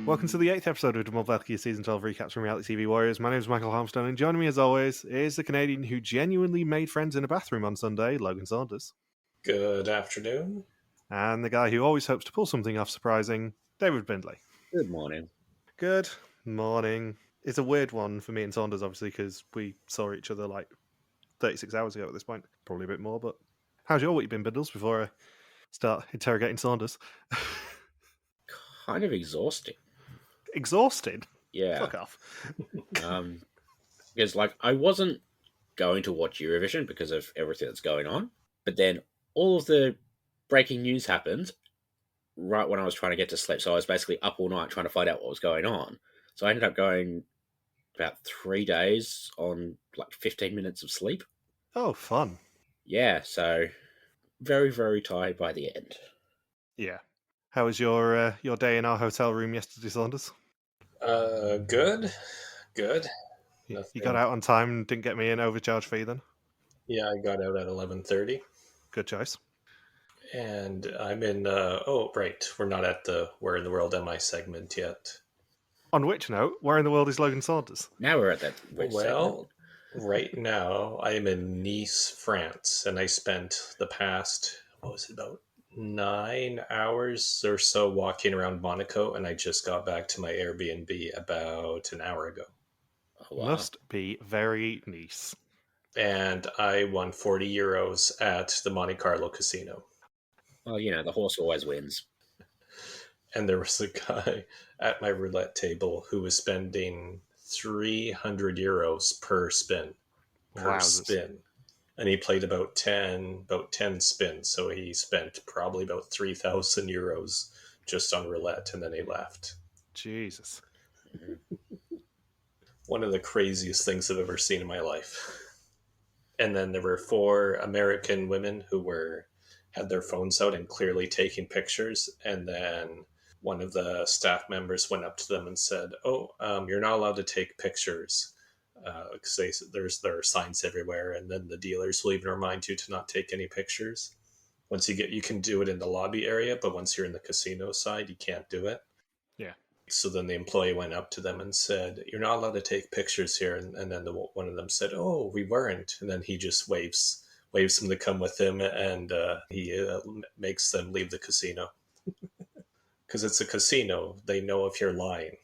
Welcome to the 8th episode of the Mol België Season 12 recaps from Reality TV Warriors. My name is Michael Harmstone, and joining me as always is the Canadian who genuinely made friends in a bathroom on Sunday, Logan Saunders. Good afternoon. And the guy who always hopes to pull something off surprising, David Bindley. Good morning. Good morning. It's a weird one for me and Saunders, obviously, because we saw each other like 36 hours ago at this point. Probably a bit more, but how's your week been, Bindles, before I start interrogating Saunders? Kind of exhausting. Exhausted? Yeah. Fuck off. Because, I wasn't going to watch Eurovision because of everything that's going on, but then all of the breaking news happened right when I was trying to get to sleep, so I was basically up all night trying to find out what was going on. So I ended up going about 3 days on, 15 minutes of sleep. Oh, fun. Yeah, so very, very tired by the end. Yeah. How was your day in our hotel room yesterday, Saunders? Good. You got out on time and didn't get me an overcharge fee then? Yeah, I got out at 11:30. Good choice. And I'm in, we're not at the Where in the World Am I segment yet. On which note, where in the world is Logan Saunders? Now we're at that segment. Right now, I am in Nice, France, and I spent the past, about 9 hours or so walking around Monaco, and I just got back to my Airbnb about an hour ago. Oh, wow. Must be very nice. And I won €40 at the Monte Carlo casino. Well, the horse always wins. And there was a guy at my roulette table who was spending €300 per spin. Spin. And he played about 10 spins, so he spent probably about €3,000 just on roulette, and then he left. Jesus. One of the craziest things I've ever seen in my life. And then there were 4 American women who had their phones out and clearly taking pictures, and then one of the staff members went up to them and said, you're not allowed to take pictures. Because there are signs everywhere, and then the dealers will even remind you to not take any pictures. Once you can do it in the lobby area, but once you're in the casino side, you can't do it. Yeah. So then the employee went up to them and said, "You're not allowed to take pictures here." And then one of them said, "Oh, we weren't." And then he just waves them to come with him, and he makes them leave the casino. Because it's a casino, they know if you're lying.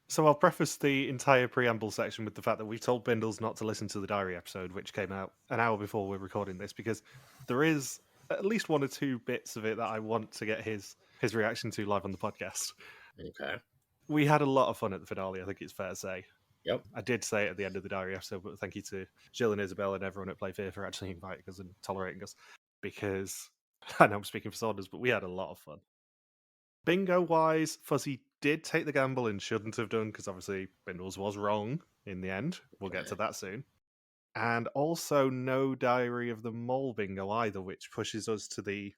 So I'll preface the entire preamble section with the fact that we told Bindles not to listen to the diary episode, which came out an hour before we're recording this, because there is at least 1 or 2 bits of it that I want to get his reaction to live on the podcast. Okay. We had a lot of fun at the finale, I think it's fair to say. Yep. I did say it at the end of the diary episode, but thank you to Jill and Isabel and everyone at Play Fair for actually inviting us and tolerating us, because I know I'm speaking for Saunders, but we had a lot of fun. Bingo-wise, Fuzzy did take the gamble and shouldn't have done, because obviously Bindles was wrong in the end. We'll get to that soon. And also no Diary of the Mole bingo either, which pushes us to the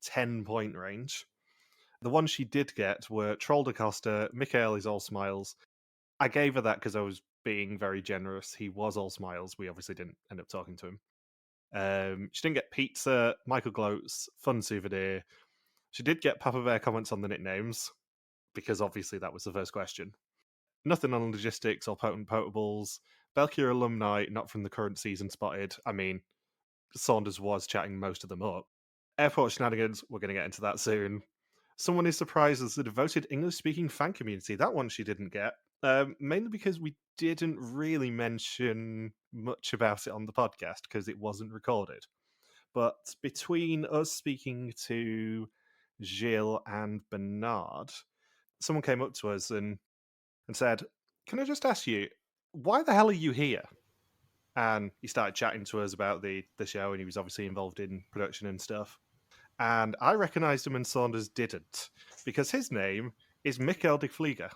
10-point range. The ones she did get were Troll da Costa, Mikael is all smiles. I gave her that because I was being very generous. He was all smiles. We obviously didn't end up talking to him. She didn't get pizza, Michael gloats, fun souvenir. She did get Papa Bear comments on the nicknames, because obviously that was the first question. Nothing on logistics or potent potables. België alumni not from the current season spotted. I mean, Saunders was chatting most of them up. Airport shenanigans, we're going to get into that soon. Someone is surprised as the devoted English-speaking fan community. That one she didn't get, mainly because we didn't really mention much about it on the podcast because it wasn't recorded. But between us speaking to Gilles and Bernard, someone came up to us and said, "Can I just ask you, why the hell are you here?" And he started chatting to us about the show, and he was obviously involved in production and stuff. And I recognised him and Saunders didn't, because his name is Mikael de Vlieger,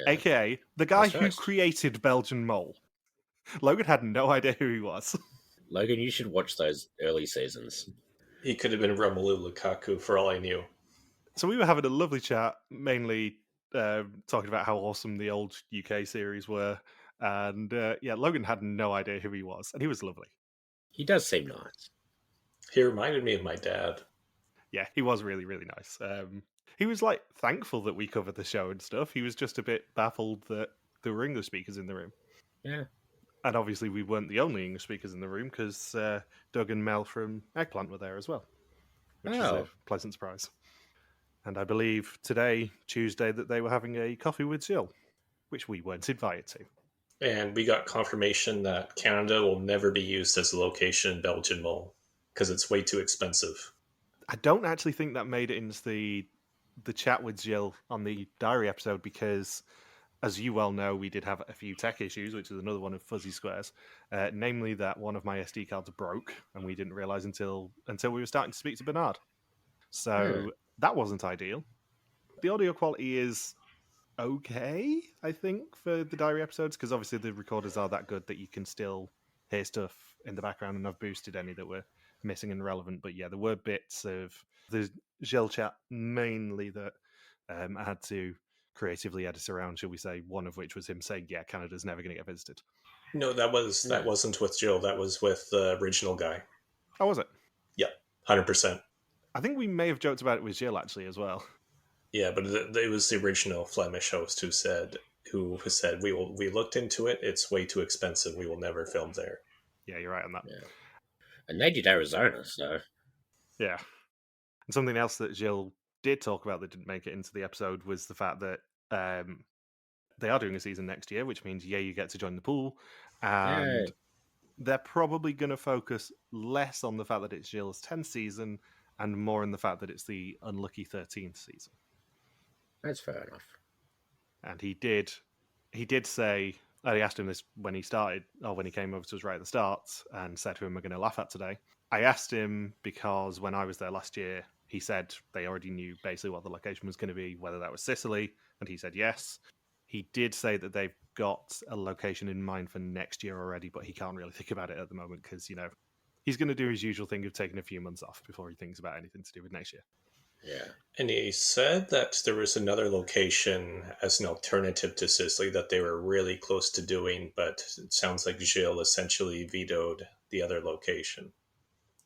aka the guy who created Belgian Mole. Logan had no idea who he was. Logan, you should watch those early seasons. He could have been Romelu Lukaku for all I knew. So we were having a lovely chat, mainly talking about how awesome the old UK series were. And Logan had no idea who he was, and he was lovely. He does seem nice. He reminded me of my dad. Yeah, he was really, really nice. He was like thankful that we covered the show and stuff. He was just a bit baffled that there were English speakers in the room. Yeah. And obviously, we weren't the only English speakers in the room because Doug and Mel from Eggplant were there as well, which is a pleasant surprise. And I believe today, Tuesday, that they were having a coffee with Jill, which we weren't invited to. And we got confirmation that Canada will never be used as a location in Belgian Mol because it's way too expensive. I don't actually think that made it into the chat with Jill on the diary episode because, as you well know, we did have a few tech issues, which is another one of Fuzzy Squares. Namely, that one of my SD cards broke, and we didn't realise until we were starting to speak to Bernard. So that wasn't ideal. The audio quality is okay, I think, for the diary episodes, because obviously the recorders are that good that you can still hear stuff in the background, and I've boosted any that were missing and relevant. But yeah, there were bits of the Jill chat mainly that I had to creatively edit around, shall we say, one of which was him saying, yeah, Canada's never going to get visited. No, that wasn't with Jill. That was with the original guy. Oh, was it? Yeah, 100%. I think we may have joked about it with Jill, actually, as well. Yeah, but it was the original Flemish host who said, we looked into it, it's way too expensive, we will never film there. Yeah, you're right on that. Yeah. And they did Arizona, so... Yeah. And something else that Jill did talk about that didn't make it into the episode was the fact that they are doing a season next year, which means, you get to join the pool. And they're probably going to focus less on the fact that it's Jill's 10th season and more on the fact that it's the unlucky 13th season. That's fair enough. And he did say, I asked him this when he started, or when he came over to us right at the start, and said, who am I going to laugh at today? I asked him because when I was there last year, he said they already knew basically what the location was going to be, whether that was Sicily, and he said yes. He did say that they've got a location in mind for next year already, but he can't really think about it at the moment because, he's going to do his usual thing of taking a few months off before he thinks about anything to do with next year. Yeah. And he said that there was another location as an alternative to Sicily that they were really close to doing, but it sounds like Gilles essentially vetoed the other location.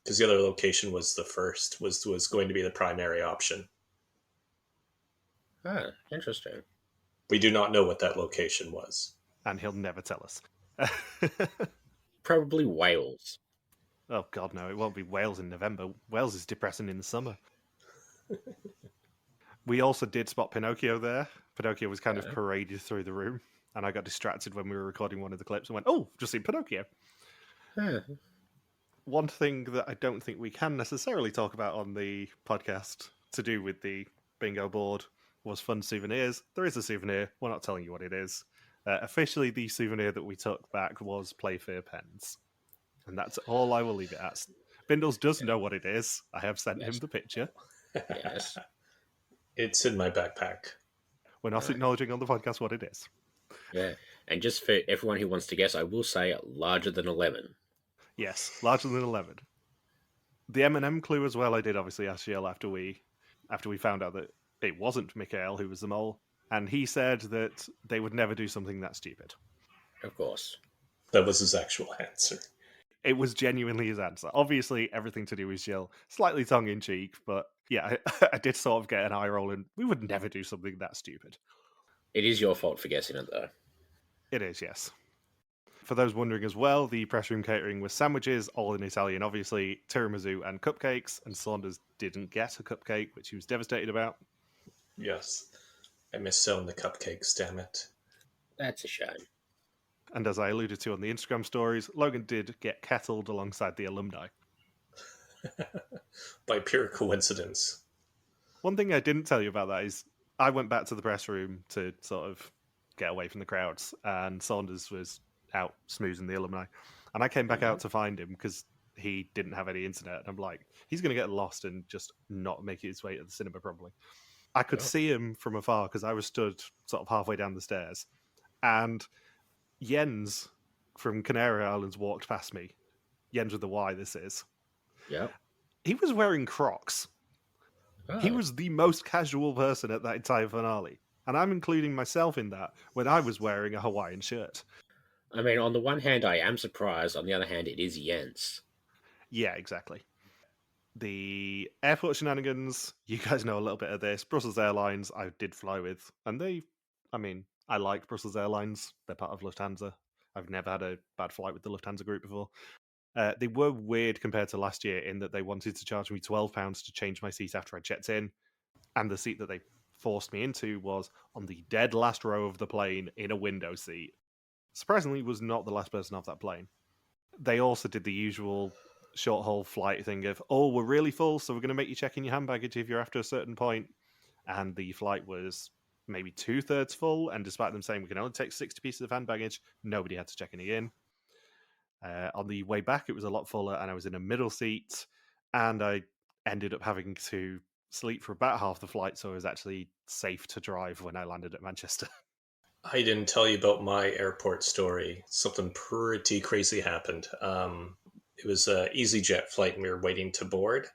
Because the other location was was going to be the primary option. Ah, interesting. We do not know what that location was. And he'll never tell us. Probably Wales. Oh, God, no. It won't be Wales in November. Wales is depressing in the summer. We also did spot Pinocchio there. Pinocchio was kind of paraded through the room, and I got distracted when we were recording one of the clips and went, oh, just seen Pinocchio. One thing that I don't think we can necessarily talk about on the podcast to do with the bingo board was fun souvenirs. There is a souvenir. We're not telling you what it is. Officially, the souvenir that we took back was Playfair pens. And that's all I will leave it at. Bindles does know what it is. I have sent him the picture. Yes. It's in my backpack. We're not acknowledging on the podcast what it is. Yeah. And just for everyone who wants to guess, I will say larger than 11. Yes, larger than 11. The Eminem clue as well, I did obviously ask Jill after we found out that it wasn't Mikhail who was the mole. And he said that they would never do something that stupid. Of course. That was his actual answer. It was genuinely his answer. Obviously, everything to do with Jill, slightly tongue-in-cheek, but yeah, I did sort of get an eye roll, and we would never do something that stupid. It is your fault for guessing it, though. It is, yes. For those wondering as well, the press room catering was sandwiches, all in Italian, obviously, tiramisu and cupcakes, and Saunders didn't get a cupcake, which he was devastated about. Yes. I miss selling the cupcakes, damn it. That's a shame. And as I alluded to on the Instagram stories, Logan did get kettled alongside the alumni. By pure coincidence. One thing I didn't tell you about that is I went back to the press room to sort of get away from the crowds, and Saunders was out smoozing the alumni. And I came back out to find him because he didn't have any internet. And I'm like, he's going to get lost and just not make his way to the cinema probably. I could see him from afar because I was stood sort of halfway down the stairs. And Jens from Canary Islands walked past me. Jens with the Y, this is. Yeah. He was wearing Crocs. Oh. He was the most casual person at that entire finale. And I'm including myself in that when I was wearing a Hawaiian shirt. I mean, on the one hand, I am surprised. On the other hand, it is Jens. Yeah, exactly. The airport shenanigans, you guys know a little bit of this. Brussels Airlines, I did fly with, and I like Brussels Airlines. They're part of Lufthansa. I've never had a bad flight with the Lufthansa group before. They were weird compared to last year in that they wanted to charge me £12 to change my seat after I checked in, and the seat that they forced me into was on the dead last row of the plane in a window seat. Surprisingly, was not the last person off that plane. They also did the usual short haul flight thing of, oh, we're really full, so we're going to make you check in your hand baggage if you're after a certain point. And the flight was maybe 2/3 full, and despite them saying we can only take 60 pieces of hand baggage, nobody had to check any in. On the way back, it was a lot fuller, and I was in a middle seat, and I ended up having to sleep for about half the flight, so it was actually safe to drive when I landed at Manchester. I didn't tell you about my airport story. Something pretty crazy happened. It was an EasyJet flight, and we were waiting to board.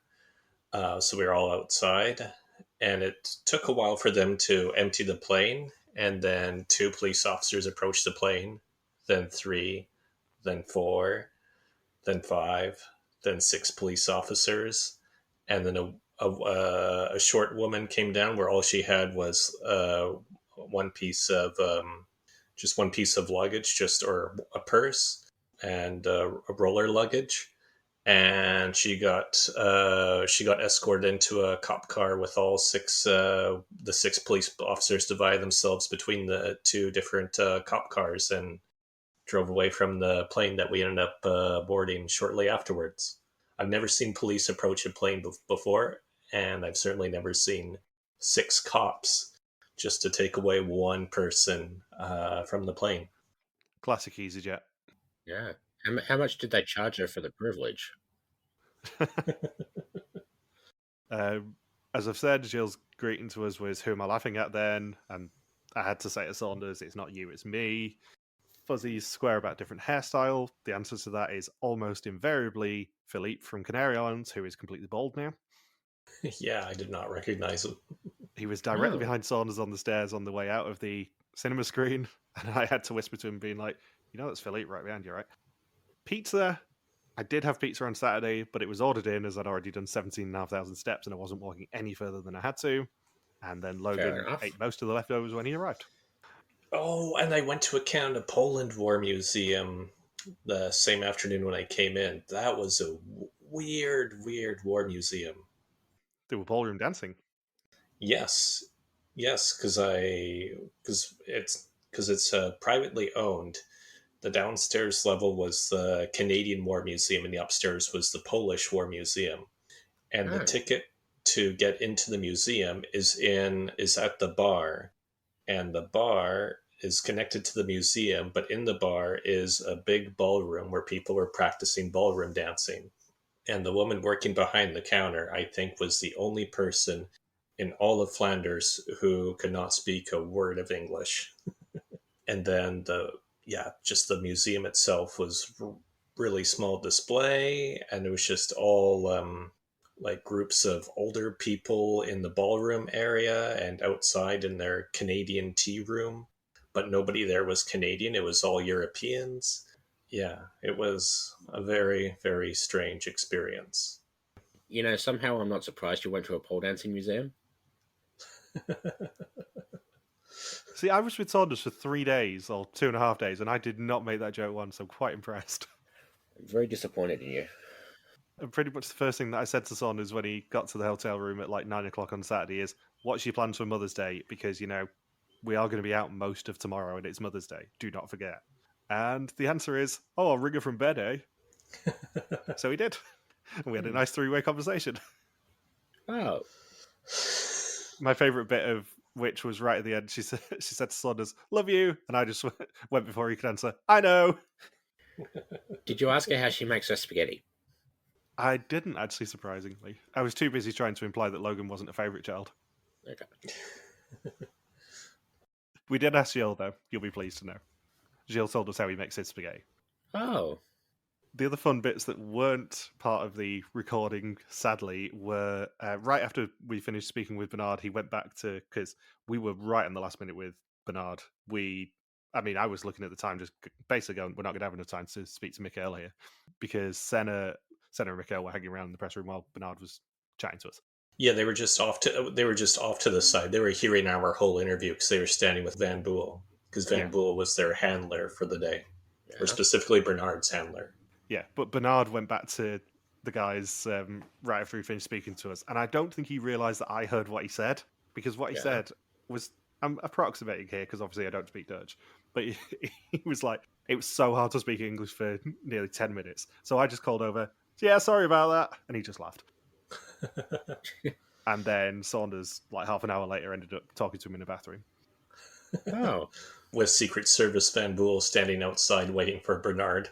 So we were all outside, and it took a while for them to empty the plane. And then 2 police officers approached the plane, then 3, then 4, then 5, then 6 police officers, and then a short woman came down where all she had was one piece of just one piece of luggage, or a purse and a roller luggage, and she got escorted into a cop car with all the 6 police officers divided themselves between the 2 different cop cars and drove away from the plane that we ended up boarding shortly afterwards. I've never seen police approach a plane before, and I've certainly never seen 6 cops just to take away one person from the plane. Classic EasyJet. Yeah. How much did they charge her for the privilege? As I've said, Jill's greeting to us was, who am I laughing at then? And I had to say to Saunders, it's not you, it's me. Fuzzy's square about different hairstyle. The answer to that is almost invariably Philippe from Canary Islands, who is completely bald now. Yeah, I did not recognize him. He was directly behind Saunders on the stairs on the way out of the cinema screen, and I had to whisper to him, being like, that's Philippe right behind you, right? Pizza. I did have pizza on Saturday, but it was ordered in as I'd already done 17,500 steps and I wasn't walking any further than I had to. And then Logan ate most of the leftovers when he arrived. Oh, and I went to a Canada Poland War Museum the same afternoon when I came in. That was a weird war museum. They were ballroom dancing. Yes, because it's privately owned. The downstairs level was the Canadian War Museum, and the upstairs was the Polish War Museum. And the ticket to get into the museum is at the bar, and the bar is connected to the museum. But in the bar is a big ballroom where people were practicing ballroom dancing. And the woman working behind the counter, I think, was the only person in all of Flanders who could not speak a word of English. And then just the museum itself was really small display, and it was just all like groups of older people in the ballroom area and outside in their Canadian tea room, but nobody there was Canadian. It was all Europeans. Yeah, it was a very, very strange experience. Somehow I'm not surprised you went to a pole dancing museum. See, I was with Saunders for 3 days, or 2.5 days, and I did not make that joke once. I'm quite impressed. I'm very disappointed in you. And pretty much the first thing that I said to Saunders when he got to the hotel room at like 9 o'clock on Saturday is, what's your plans for Mother's Day? Because, we are going to be out most of tomorrow and it's Mother's Day. Do not forget. And the answer is, I'll ring her from bed, eh? So he did. And we had a nice 3-way conversation. Oh. My favourite bit of which was right at the end. She said to Saunders, love you. And I just went before he could answer, I know. Did you ask her how she makes her spaghetti? I didn't, actually, surprisingly. I was too busy trying to imply that Logan wasn't a favourite child. Okay. We did ask Jill, though. You'll be pleased to know. Jill told us how he makes his spaghetti. Oh. The other fun bits that weren't part of the recording, sadly, were right after we finished speaking with Bernard, he went back to, because we were right on the last minute with Bernard. I was looking at the time, just basically going, we're not going to have enough time to speak to Michael here, because Senne Senne and Mikhail were hanging around in the press room while Bernard was chatting to us. Yeah, they were just off to the side. They were hearing our whole interview because they were standing with Van Boel, because Van Boel was their handler for the day, or specifically Bernard's handler. Yeah, but Bernard went back to the guys right after he finished speaking to us, and I don't think he realised that I heard what he said, because what he said was, I'm approximating here because obviously I don't speak Dutch, but he was like, it was so hard to speak English for nearly 10 minutes, so I just called over, yeah, sorry about that, and he just laughed. And then Saunders, like half an hour later, ended up talking to him in the bathroom. Oh. With Secret Service Van Boel standing outside waiting for Bernard.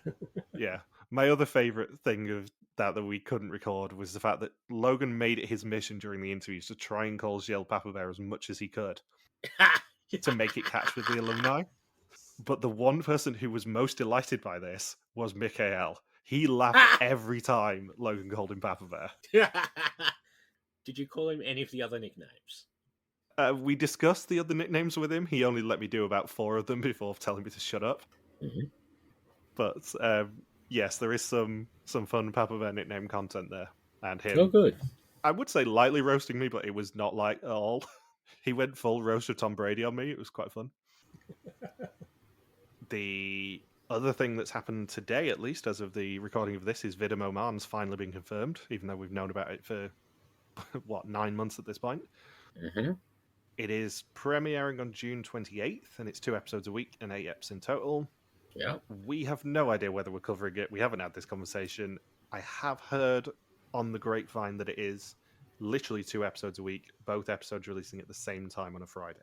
Yeah. My other favourite thing of that we couldn't record was the fact that Logan made it his mission during the interviews to try and call Gilles Papabert as much as he could to make it catch with the alumni. But the one person who was most delighted by this was Mikhail. He laughed every time Logan called him Papabert. Did you call him any of the other nicknames? We discussed the other nicknames with him. He only let me do about 4 of them before telling me to shut up. Mm-hmm. But yes, there is some fun Papabert nickname content there. And him, Oh, good. I would say lightly roasting me, but it was not like at all. He went full roast of Tom Brady on me. It was quite fun. The other thing that's happened today, at least as of the recording of this, is Vidam Oman's finally been confirmed, even though we've known about it for, 9 months at this point. Mm-hmm. It is premiering on June 28th, and it's 2 episodes a week and 8 eps in total. Yeah. We have no idea whether we're covering it. We haven't had this conversation. I have heard on the grapevine that it is literally 2 episodes a week, both episodes releasing at the same time on a Friday.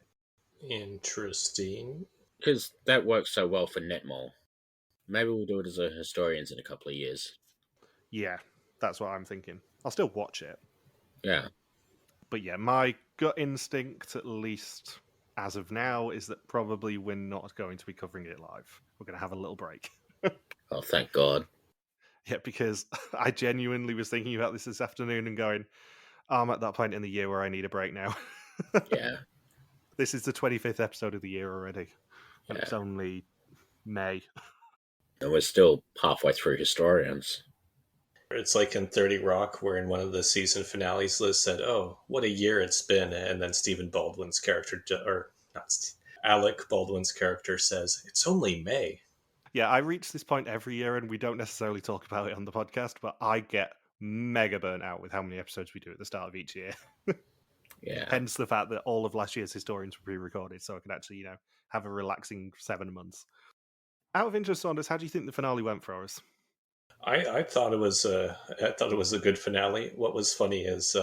Interesting. Because that works so well for Netmol. Maybe we'll do it as a Historians in a couple of years. Yeah, that's what I'm thinking. I'll still watch it. Yeah. But yeah, my gut instinct, at least as of now, is that probably we're not going to be covering it live. We're going to have a little break. Oh, thank God. Yeah, because I genuinely was thinking about this afternoon and going, I'm at that point in the year where I need a break now. Yeah. This is the 25th episode of the year already. And it's only May. And we're still halfway through Historians. It's like in 30 Rock, where in one of the season finales, Liz said, "Oh, what a year it's been," and then Stephen Baldwin's character, or not, Alec Baldwin's character says, "It's only May." Yeah, I reach this point every year, and we don't necessarily talk about it on the podcast, but I get mega burnt out with how many episodes we do at the start of each year. Yeah. Hence the fact that all of last year's Historians were pre-recorded, so I could actually, have a relaxing 7 months. Out of interest, Saunders, how do you think the finale went for us? I thought it was a good finale. What was funny is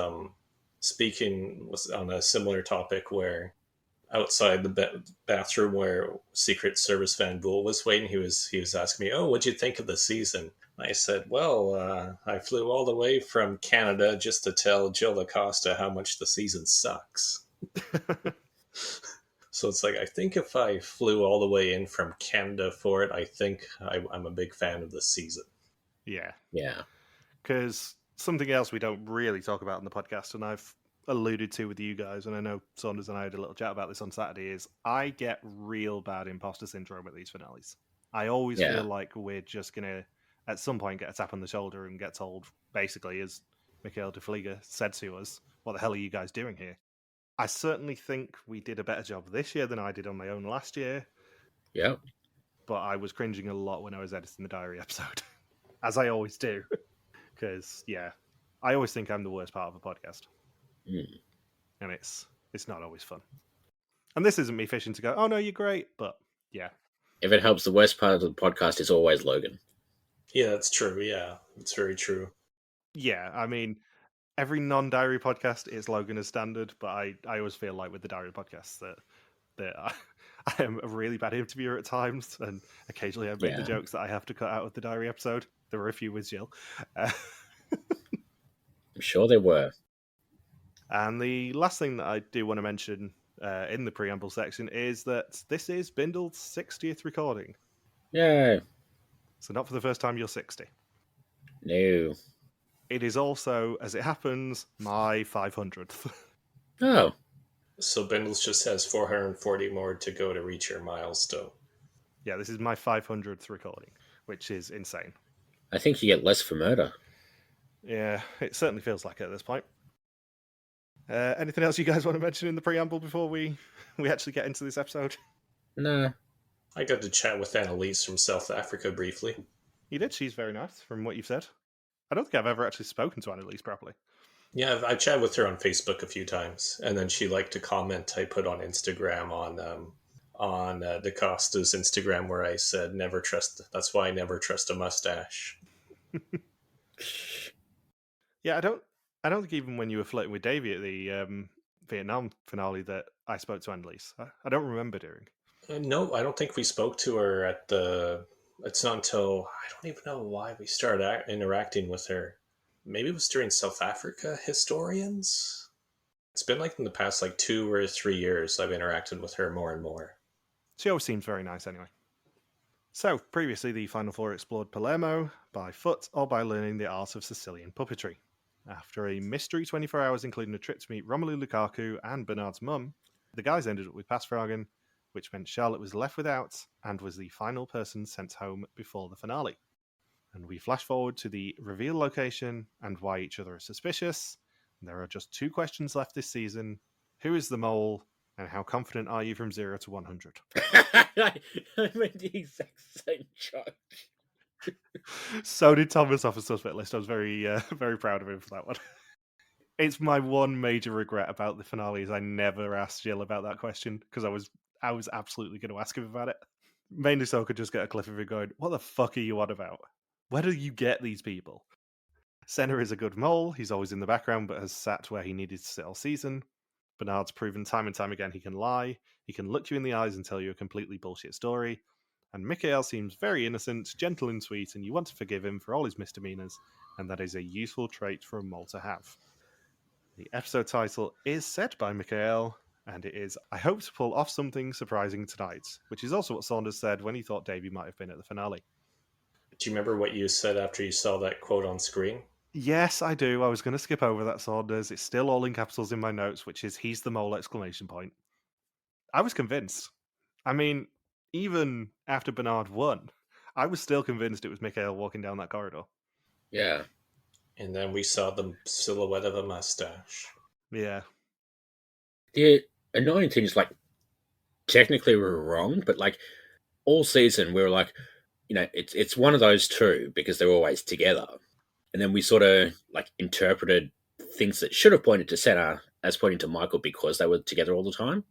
speaking was on a similar topic where outside the bathroom where Secret Service Van Boel was waiting, he was asking me, "Oh, what'd you think of the season?" I said, "Well, I flew all the way from Canada just to tell Jill Acosta how much the season sucks." So it's like, I think if I flew all the way in from Canada for it, I think I'm a big fan of the season. Yeah. Yeah. Because something else we don't really talk about in the podcast, and I've alluded to with you guys, and I know Saunders and I had a little chat about this on Saturday, is I get real bad imposter syndrome at these finales. I always feel like we're just going to, at some point, get a tap on the shoulder and get told, basically, as Mikhail de Vlieger said to us, "What the hell are you guys doing here?" I certainly think we did a better job this year than I did on my own last year. Yeah. But I was cringing a lot when I was editing the diary episode, as I always do. Because, I always think I'm the worst part of a podcast. Mm. And it's not always fun. And this isn't me fishing to go, "Oh no, you're great," but yeah. If it helps, the worst part of the podcast is always Logan. Yeah, that's true. Yeah, it's very true. Yeah, I mean, every non-diary podcast is Logan as standard, but I always feel like with the diary podcasts that I am a really bad interviewer at times, and occasionally I make the jokes that I have to cut out of the diary episode. There were a few with Jill. I'm sure there were. And the last thing that I do want to mention in the preamble section is that this is Bindles' 60th recording. Yay. So not for the first time you're 60. No. It is also, as it happens, my 500th. Oh. So Bindles just has 440 more to go to reach your milestone. Yeah, this is my 500th recording, which is insane. I think you get less for murder. Yeah, it certainly feels like it at this point. Anything else you guys want to mention in the preamble before we actually get into this episode? No. I got to chat with Annalise from South Africa briefly. You did. She's very nice, from what you've said. I don't think I've ever actually spoken to Annalise properly. Yeah, I chatted with her on Facebook a few times, and then she liked a comment I put on Instagram on DaCosta's Instagram where I said, "Never trust." That's why I never trust a mustache. Yeah, I don't think even when you were flirting with Davey at the Vietnam finale that I spoke to Annalise. I don't remember doing. No, I don't think we spoke to her at the. It's not until I don't even know why we started interacting with her. Maybe it was during South Africa historians. It's been like in the past 2 or 3 years I've interacted with her more and more. She always seems very nice anyway. So, previously the Final Four explored Palermo by foot or by learning the art of Sicilian puppetry. After a mystery 24 hours including a trip to meet Romelu Lukaku and Bernard's mum, the guys ended up with Passfragen, which meant Charlotte was left without and was the final person sent home before the finale. And we flash forward to the reveal location and why each other are suspicious. There are just 2 questions left this season. Who is the mole, and how confident are you from 0 to 100? I made the exact same joke. So did Thomas off a suspect list. I was very, very proud of him for that one. It's my one major regret about the finale is I never asked Jill about that question because I was absolutely going to ask him about it. Mainly so I could just get a clip of him going, "What the fuck are you on about? Where do you get these people?" Senne is a good mole. He's always in the background, but has sat where he needed to sit all season. Bernard's proven time and time again he can lie. He can look you in the eyes and tell you a completely bullshit story. And Mikhail seems very innocent, gentle and sweet, and you want to forgive him for all his misdemeanors, and that is a useful trait for a mole to have. The episode title is said by Mikhail, and it is, "I hope to pull off something surprising tonight," which is also what Saunders said when he thought Davey might have been at the finale. Do you remember what you said after you saw that quote on screen? Yes, I do. I was going to skip over that, Saunders. It's still all in capitals in my notes, which is "He's the mole!" exclamation point. I was convinced. I mean, even after Bernard won, I was still convinced it was Mikhail walking down that corridor. Yeah. And then we saw the silhouette of a mustache. Yeah. The annoying thing is, technically we're wrong, but, all season we were like, it's one of those two because they're always together. And then we sort of, interpreted things that should have pointed to Senne as pointing to Michael because they were together all the time.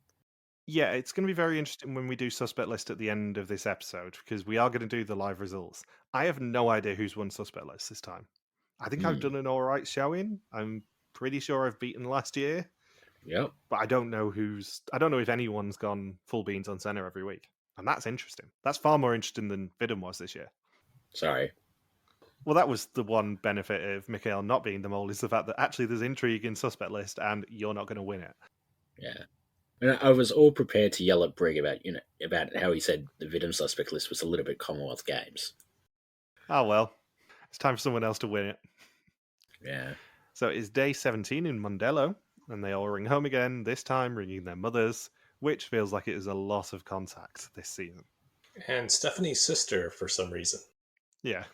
Yeah, it's going to be very interesting when we do Suspect List at the end of this episode, because we are going to do the live results. I have no idea who's won Suspect List this time. I think I've done an alright showing. I'm pretty sure I've beaten last year. Yep. But I don't know if anyone's gone full beans on Senne every week. And that's interesting. That's far more interesting than Vidden was this year. Sorry. Well, that was the one benefit of Mikhail not being the mole, is the fact that actually there's intrigue in Suspect List and you're not going to win it. Yeah. And I was all prepared to yell at Brig about how he said the Vidden Suspect List was a little bit Commonwealth Games. Oh well. It's time for someone else to win it. Yeah. So it's day 17 in Mondello, and they all ring home again, this time ringing their mothers, which feels like it is a lot of contact this season. And Stephanie's sister, for some reason. Yeah.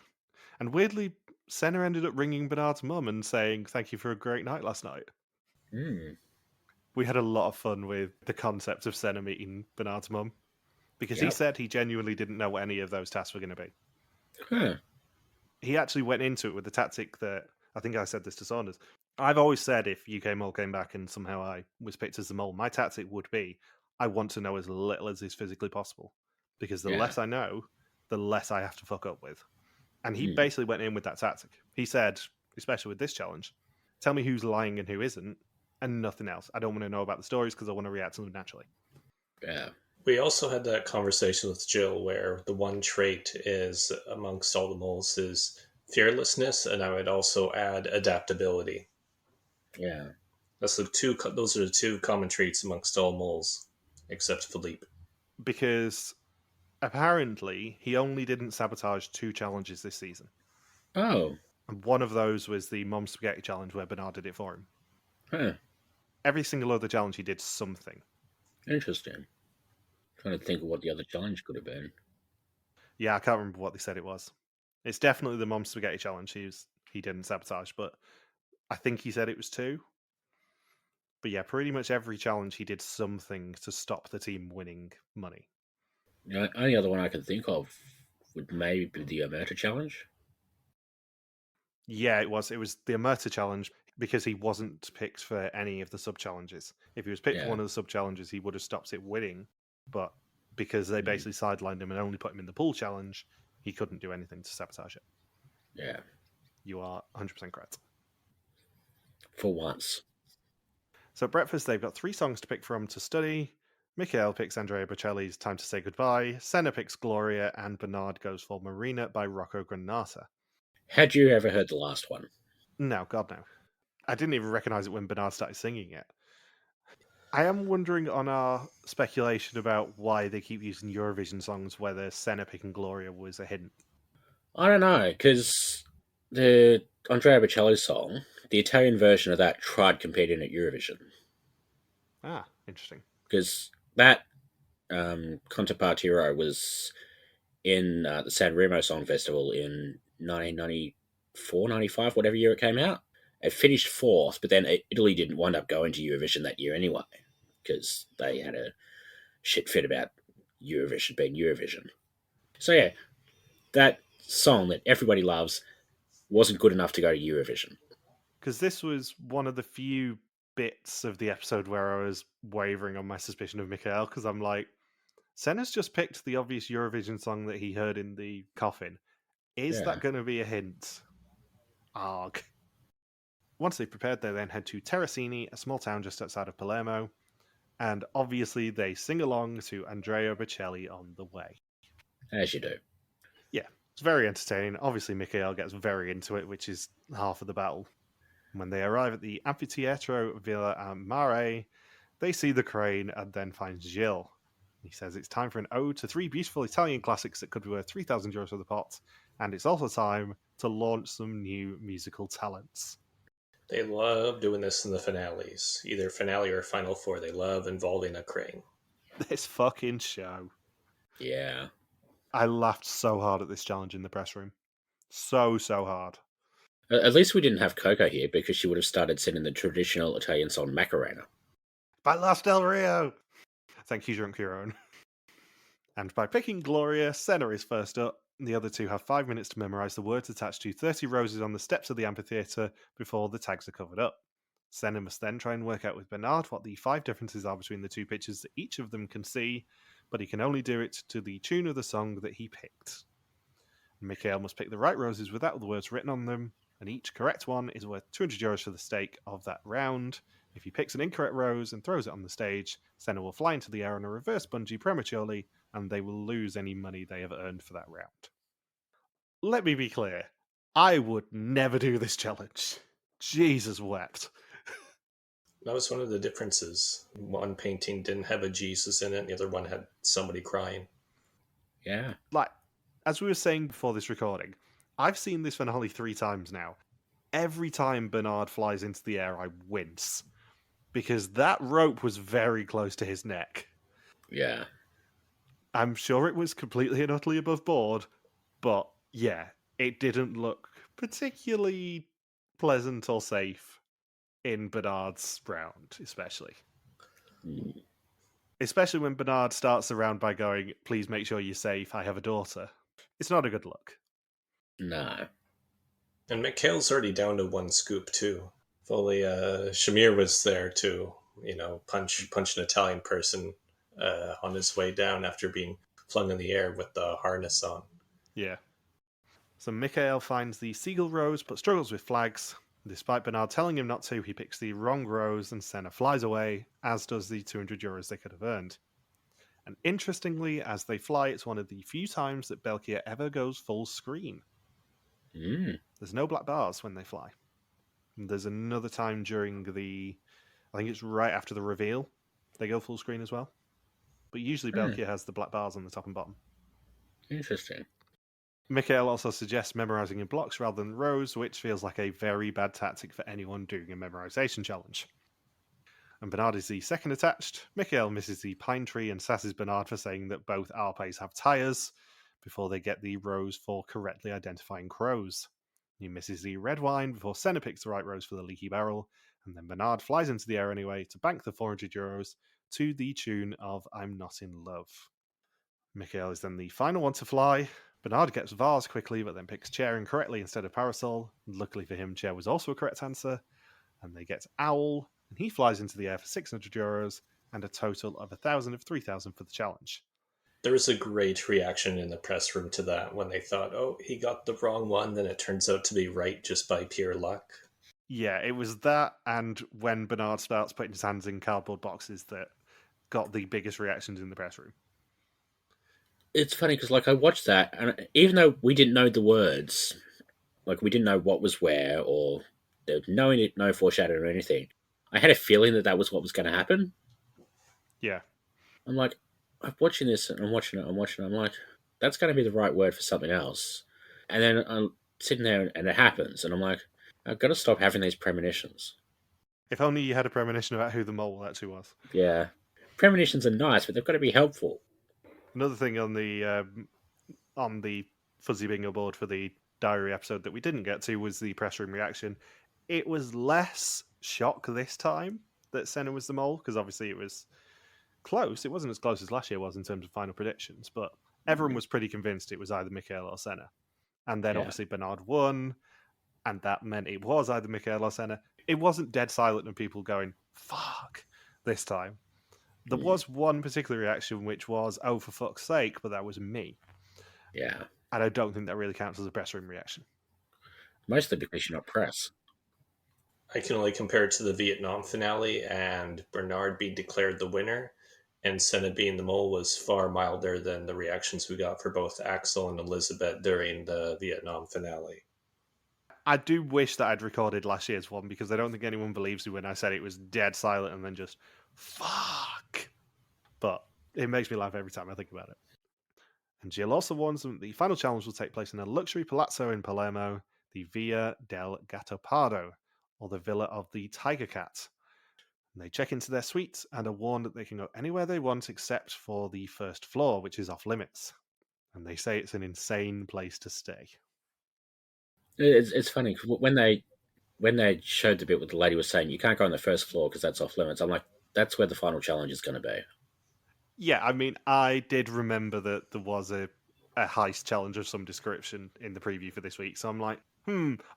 And weirdly, Senne ended up ringing Bernard's mum and saying, "Thank you for a great night last night." We had a lot of fun with the concept of Senne meeting Bernard's mum, because he said he genuinely didn't know what any of those tasks were going to be. Huh. He actually went into it with the tactic that, I think I said this to Saunders, I've always said if UK Mole came back and somehow I was picked as the mole, my tactic would be, I want to know as little as is physically possible. Because the less I know, the less I have to fuck up with. And he basically went in with that tactic. He said, especially with this challenge, tell me who's lying and who isn't, and nothing else. I don't want to know about the stories because I want to react to them naturally. Yeah. We also had that conversation with Jill where the one trait is, amongst all the moles, is fearlessness, and I would also add adaptability. Yeah. Those are the two common traits amongst all moles, except Philippe. Because apparently he only didn't sabotage 2 challenges this season. Oh. And one of those was the Mom Spaghetti challenge where Bernard did it for him. Huh. Every single other challenge he did something. Interesting. Trying to think of what the other challenge could have been. Yeah, I can't remember what they said it was. It's definitely the Mom Spaghetti challenge. he didn't sabotage, but I think he said it was 2. But yeah, pretty much every challenge he did something to stop the team winning money. The only other one I can think of would maybe be the Omerta challenge. Yeah, it was. It was the Omerta challenge because he wasn't picked for any of the sub challenges. If he was picked for Yeah. one of the sub challenges, he would have stopped it winning. But because they basically sidelined him and only put him in the pool challenge, he couldn't do anything to sabotage it. Yeah. You are 100% correct. For once. So at breakfast, they've got 3 songs to pick from to study. Michael picks Andrea Bocelli's Time to Say Goodbye, Senne picks Gloria, and Bernard goes for Marina by Rocco Granata. Had you ever heard the last one? No, God no. I didn't even recognise it when Bernard started singing it. I am wondering on our speculation about why they keep using Eurovision songs, whether Senne picking Gloria was a hint. I don't know, because the Andrea Bocelli song, the Italian version of that tried competing at Eurovision. Ah, interesting. Because that Conte Partiro was in the San Remo Song Festival in 1994, 95, whatever year it came out. It finished 4th, but then Italy didn't wind up going to Eurovision that year anyway, because they had a shit fit about Eurovision being Eurovision. So yeah, that song that everybody loves wasn't good enough to go to Eurovision. Because this was one of the few bits of the episode where I was wavering on my suspicion of Michael, because I'm like, Senna's just picked the obvious Eurovision song that he heard in the coffin. Is that going to be a hint? Arg. Once they've prepared, they then head to Terracini, a small town just outside of Palermo, and obviously they sing along to Andrea Bocelli on the way. As you do. Yeah, it's very entertaining. Obviously, Michael gets very into it, which is half of the battle. When they arrive at the Amphitheatro Villa Mare, they see the crane and then find Gilles. He says it's time for an ode to 3 beautiful Italian classics that could be worth 3,000 euros for the pot, and it's also time to launch some new musical talents. They love doing this in the finales, either finale or final 4. They love involving a crane. This fucking show. Yeah. I laughed so hard at this challenge in the press room. So hard. At least we didn't have Coco here, because she would have started singing the traditional Italian song Macarena. Bailas del Rio! Thank you, Drunk Your Own. And by picking Gloria, Senna is first up. The other 2 have 5 minutes to memorise the words attached to 30 roses on the steps of the amphitheatre before the tags are covered up. Senna must then try and work out with Bernard what the 5 differences are between the 2 pictures that each of them can see, but he can only do it to the tune of the song that he picked. Michael must pick the right roses without the words written on them, and each correct one is worth 200 euros for the stake of that round. If he picks an incorrect rose and throws it on the stage, Senna will fly into the air on a reverse bungee prematurely, and they will lose any money they have earned for that round. Let me be clear, I would never do this challenge. Jesus wept. That was one of the differences. One painting didn't have a Jesus in it, and the other one had somebody crying. Yeah. Like, as we were saying before this recording, I've seen this finale 3 times now. Every time Bernard flies into the air, I wince. Because that rope was very close to his neck. Yeah. I'm sure it was completely and utterly above board, but yeah, it didn't look particularly pleasant or safe in Bernard's round, especially. Mm. Especially when Bernard starts the round by going, please make sure you're safe, I have a daughter. It's not a good look. No. And Mikhail's already down to 1 scoop, too. Fully, Shamir was there to, punch an Italian person on his way down after being flung in the air with the harness on. Yeah. So Mikhail finds the seagull rose but struggles with flags. Despite Bernard telling him not to, he picks the wrong rose and Senna flies away, as does the 200 euros they could have earned. And interestingly, as they fly, it's one of the few times that België ever goes full screen. There's no black bars when they fly. And there's another time during I think it's right after the reveal, they go full screen as well. But usually België has the black bars on the top and bottom. Interesting. Mikhail also suggests memorizing in blocks rather than rows, which feels like a very bad tactic for anyone doing a memorization challenge. And Bernard is the second attached. Mikhail misses the pine tree and sasses Bernard for saying that both Alpes have tyres before they get the rose for correctly identifying crows. He misses the red wine before Senne picks the right rose for the leaky barrel, and then Bernard flies into the air anyway to bank the €400 to the tune of I'm Not in Love. Michael is then the final one to fly. Bernard gets vase quickly, but then picks chair incorrectly instead of parasol. Luckily for him, chair was also a correct answer. And they get owl, and he flies into the air for €600 and a total of 1,000 of 3,000 for the challenge. There was a great reaction in the press room to that when they thought, oh, he got the wrong one, then it turns out to be right just by pure luck. Yeah, it was that, and when Bernard starts putting his hands in cardboard boxes that got the biggest reactions in the press room. It's funny because, I watched that, and even though we didn't know the words, we didn't know what was where, or there was no foreshadowing or anything, I had a feeling that was what was going to happen. Yeah. I'm watching this, and I'm watching it, I'm like, that's going to be the right word for something else. And then I'm sitting there, and it happens, and I'm like, I've got to stop having these premonitions. If only you had a premonition about who the mole actually was. Yeah. Premonitions are nice, but they've got to be helpful. Another thing on the fuzzy bingo board for the diary episode that we didn't get to was the press room reaction. It was less shock this time that Senne was the mole, because obviously it was close. It wasn't as close as last year was in terms of final predictions, but everyone was pretty convinced it was either Michael or Senne. And then obviously Bernard won, and that meant it was either Michael or Senne. It wasn't dead silent and people going, fuck, this time. There was one particular reaction which was, oh, for fuck's sake, but that was me. Yeah. And I don't think that really counts as a press room reaction. Mostly because you're not press. I can only compare it to the Vietnam finale and Bernard being declared the winner, and Senne being the mole was far milder than the reactions we got for both Axel and Elizabeth during the Vietnam finale. I do wish that I'd recorded last year's one, because I don't think anyone believes me when I said it was dead silent and then just, fuck. But it makes me laugh every time I think about it. And Jill also warns them that the final challenge will take place in a luxury palazzo in Palermo, the Via del Gattopardo, or the Villa of the Tiger Cat. And they check into their suite and are warned that they can go anywhere they want except for the first floor, which is off limits. And they say it's an insane place to stay. It's funny, when they showed the bit what the lady was saying, you can't go on the first floor because that's off limits. I'm like, that's where the final challenge is going to be. Yeah, I mean, I did remember that there was a heist challenge of some description in the preview for this week, so I'm like,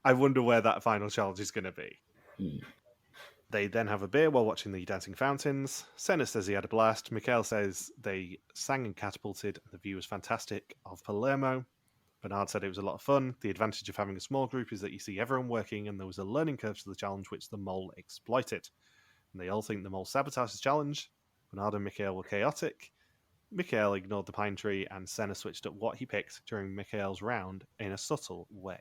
I wonder where that final challenge is going to be. They then have a beer while watching the dancing fountains. Senne says he had a blast. Michael says they sang and catapulted, and the view was fantastic of Palermo. Bernard said it was a lot of fun. The advantage of having a small group is that you see everyone working, and there was a learning curve to the challenge which the mole exploited. And they all think the mole sabotaged the challenge. Bernard and Michael were chaotic. Michael ignored the pine tree, and Senne switched up what he picked during Michael's round in a subtle way.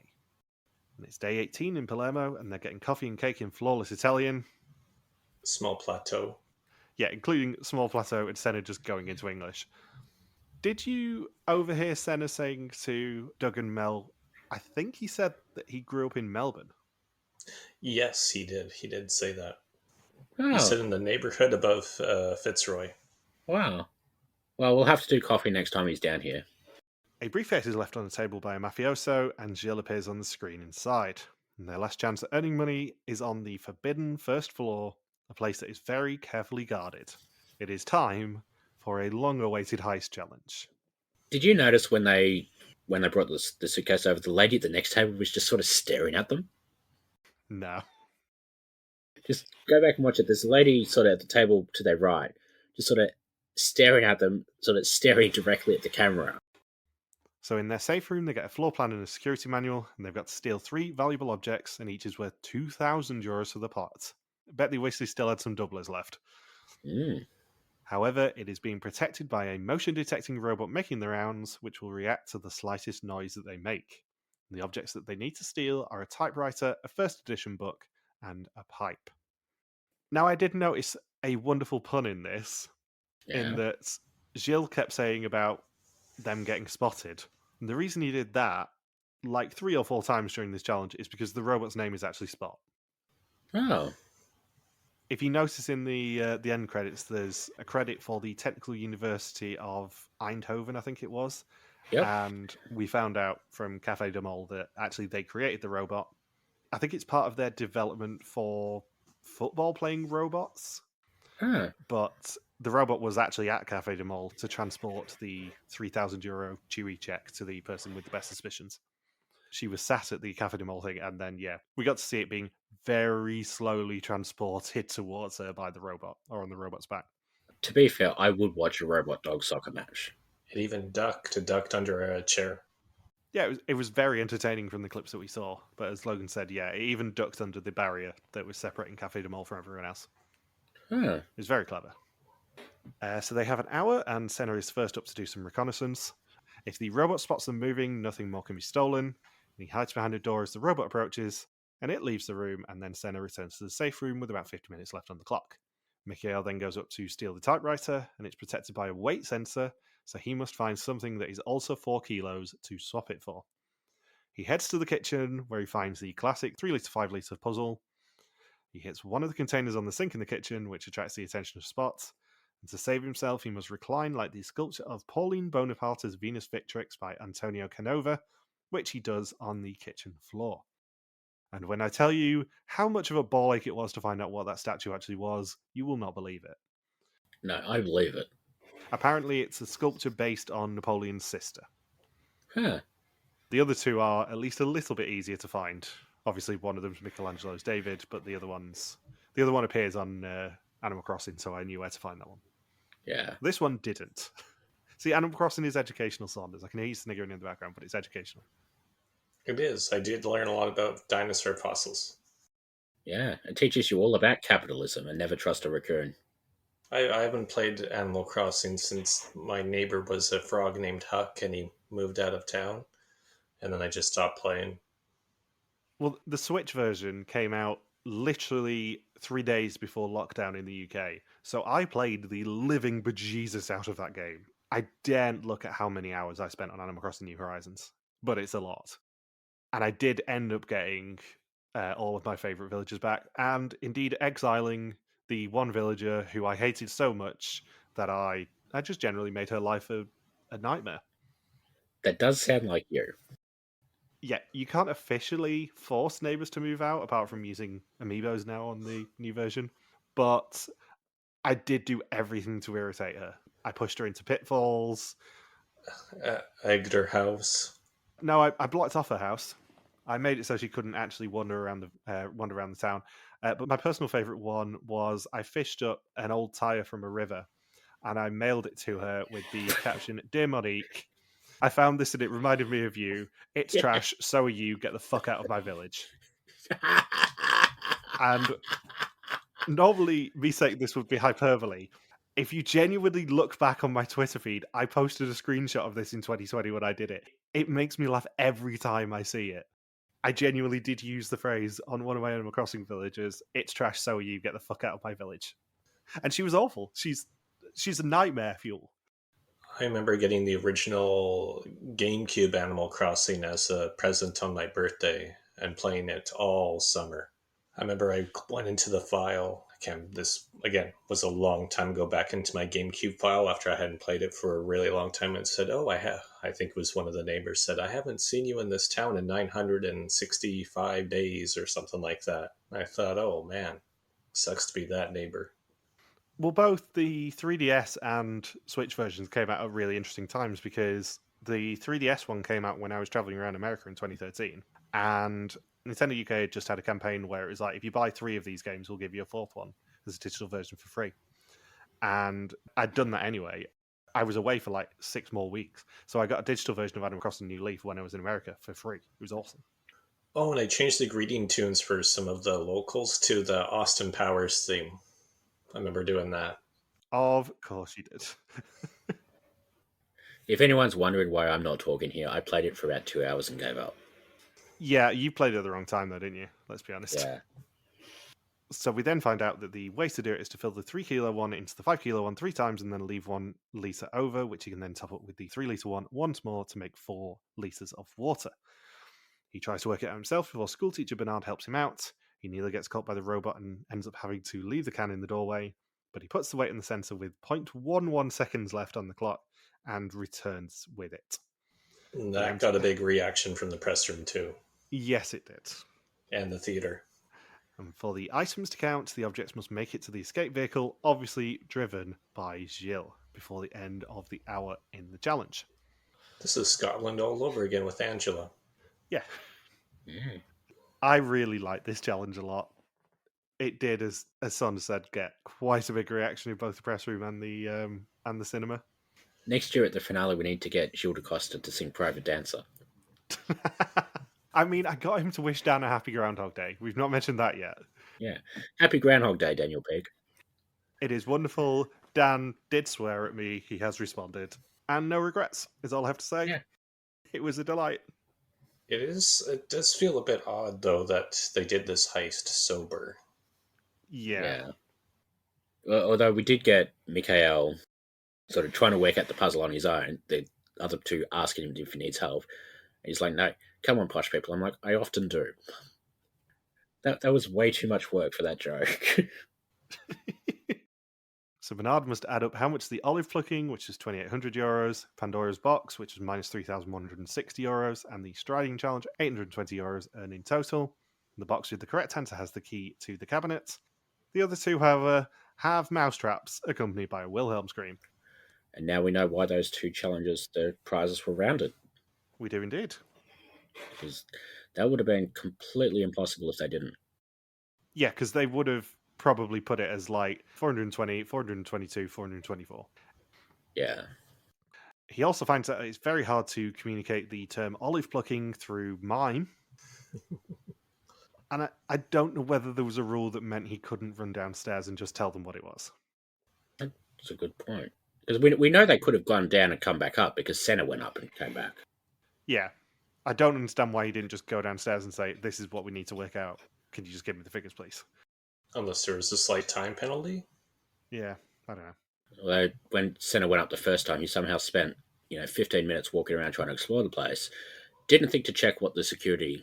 And it's day 18 in Palermo, and they're getting coffee and cake in flawless Italian. Small plateau. Yeah, including small plateau and Senne just going into English. Did you overhear Senne saying to Doug and Mel, I think he said that he grew up in Melbourne? Yes, he did. He did say that. Oh. He said in the neighborhood above Fitzroy. Wow. Well, we'll have to do coffee next time he's down here. A briefcase is left on the table by a mafioso, and Gilles appears on the screen inside. And their last chance at earning money is on the forbidden first floor, a place that is very carefully guarded. It is time for a long-awaited heist challenge. Did you notice when they brought the suitcase over, the lady at the next table was just sort of staring at them? No. Just go back and watch it. There's a lady sort of at the table to their right, just sort of staring at them, sort of staring directly at the camera. So in their safe room, they get a floor plan and a security manual, and they've got to steal 3 valuable objects, and each is worth €2,000 for the pot. I bet they wish they still had some doublers left. However, it is being protected by a motion-detecting robot making the rounds, which will react to the slightest noise that they make. And the objects that they need to steal are a typewriter, a first edition book, and a pipe. Now, I did notice a wonderful pun in this, in that Gilles kept saying about them getting spotted. And the reason he did that, like 3 or 4 times during this challenge, is because the robot's name is actually Spot. Oh. If you notice in the end credits, there's a credit for the Technical University of Eindhoven, I think it was, Yep. And we found out from Cafe de Mol that actually they created the robot. I think it's part of their development for football playing robots. Huh. But the robot was actually at Cafe de Mol to transport the €3,000 Chewy check to the person with the best suspicions. She was sat at the Cafe de Mol thing, and then, we got to see it being very slowly transported towards her by the robot, or on the robot's back. To be fair, I would watch a robot dog soccer match. It even ducked under a chair. Yeah, it was very entertaining from the clips that we saw. But as Logan said, it even ducked under the barrier that was separating Cafe de Mol from everyone else. Huh. It was very clever. So they have an hour, and Senne is first up to do some reconnaissance. If the robot spots them moving, nothing more can be stolen. He hides behind a door as the robot approaches, and it leaves the room, and then Senne returns to the safe room with about 50 minutes left on the clock. Mikhail then goes up to steal the typewriter, and it's protected by a weight sensor, so he must find something that is also 4 kilos to swap it for. He heads to the kitchen, where he finds the classic 3 litre 5 litre puzzle. He hits one of the containers on the sink in the kitchen, which attracts the attention of Spot. And to save himself, he must recline like the sculpture of Pauline Bonaparte's Venus Victrix by Antonio Canova, which he does on the kitchen floor. And when I tell you how much of a ball ache it was to find out what that statue actually was, you will not believe it. No, I believe it. Apparently, it's a sculpture based on Napoleon's sister. Huh. The other two are at least a little bit easier to find. Obviously, one of them's Michelangelo's David, but the other one appears on Animal Crossing, so I knew where to find that one. Yeah. This one didn't. See, Animal Crossing is educational, Saunders. I can hear you sniggering in the background, but it's educational. It is. I did learn a lot about dinosaur fossils. Yeah. It teaches you all about capitalism and never trust a raccoon. I haven't played Animal Crossing since my neighbor was a frog named Huck and he moved out of town. And then I just stopped playing. Well, the Switch version came out literally 3 days before lockdown in the UK. So I played the living bejesus out of that game. I daren't look at how many hours I spent on Animal Crossing New Horizons, but it's a lot. And I did end up getting all of my favourite villagers back, and indeed exiling the one villager who I hated so much that I just generally made her life a nightmare. That does sound like you. Yeah, you can't officially force neighbors to move out apart from using amiibos now on the new version. But I did do everything to irritate her. I pushed her into pitfalls. Egged her house. No, I blocked off her house. I made it so she couldn't actually wander around the town. But my personal favourite one was I fished up an old tyre from a river and I mailed it to her with the caption, "Dear Monique, I found this and it reminded me of you. It's trash, so are you. Get the fuck out of my village." And normally, me saying this would be hyperbole. If you genuinely look back on my Twitter feed, I posted a screenshot of this in 2020 when I did it. It makes me laugh every time I see it. I genuinely did use the phrase on one of my Animal Crossing villagers, "It's trash, so are you. Get the fuck out of my village." And she was awful. She's a nightmare fuel. I remember getting the original GameCube Animal Crossing as a present on my birthday and playing it all summer. I remember I went into the file. This, again, was a long time ago, back into my GameCube file after I hadn't played it for a really long time and said, I think it was one of the neighbors said, "I haven't seen you in this town in 965 days or something like that." And I thought, oh man, sucks to be that neighbor. Well, both the 3DS and Switch versions came out at really interesting times because the 3DS one came out when I was traveling around America in 2013, and Nintendo UK just had a campaign where it was like, if you buy 3 of these games, we'll give you a 4th one as a digital version for free. And I'd done that anyway. I was away for like 6 more weeks, so I got a digital version of Animal Crossing New Leaf when I was in America for free. It was awesome. Oh, and I changed the greeting tunes for some of the locals to the Austin Powers theme. I remember doing that. Of course you did. If anyone's wondering why I'm not talking here, I played it for about 2 hours and gave up. Yeah, you played it at the wrong time though, didn't you? Let's be honest. Yeah. So we then find out that the way to do it is to fill the 3 kilo one into the 5 kilo one 3 times and then leave 1 litre over, which you can then top up with the 3 litre one once more to make 4 litres of water. He tries to work it out himself before schoolteacher Bernard helps him out. He nearly gets caught by the robot and ends up having to leave the can in the doorway, but he puts the weight in the sensor with 0.11 seconds left on the clock and returns with it. And that got a big reaction from the press room too, Yes, it did. and the theater. And for the items to count, the objects must make it to the escape vehicle, obviously driven by Gilles, before the end of the hour in the challenge. This is Scotland all over again with Angela. Yeah. Mm. I really like this challenge a lot. It did, as Son said, get quite a big reaction in both the press room and the cinema. Next year at the finale, we need to get Gilles de Costa to sing Private Dancer. I mean, I got him to wish Dan a happy Groundhog Day. We've not mentioned that yet. Yeah. Happy Groundhog Day, Daniel Peake. It is wonderful. Dan did swear at me. He has responded. And no regrets, is all I have to say. Yeah. It was a delight. It does feel a bit odd, though, that they did this heist sober. Yeah. Although we did get Mikhail sort of trying to work out the puzzle on his own, the other two asking him if he needs help. And he's like, no, come on, posh people. I'm like, I often do. That was way too much work for that joke. So Bernard must add up how much the olive plucking, which is 2,800 euros, Pandora's box, which is minus 3,160 euros, and the striding challenge, 820 euros, earn in total. The box with the correct answer has the key to the cabinet. The other two, however, have mousetraps accompanied by a Wilhelm scream. And now we know why those two challenges, the prizes were rounded. We do indeed. Because that would have been completely impossible if they didn't. Yeah, because they would have probably put it as like 420, 422, 424. Yeah. He also finds that it's very hard to communicate the term olive plucking through mime. And I don't know whether there was a rule that meant he couldn't run downstairs and just tell them what it was. That's a good point. Because we know they could have gone down and come back up because Senne went up and came back. Yeah. I don't understand why he didn't just go downstairs and say, this is what we need to work out. Can you just give me the figures, please? Unless there was a slight time penalty. Yeah, I don't know. Although when Senne went up the first time, he somehow spent 15 minutes walking around trying to explore the place. Didn't think to check what the security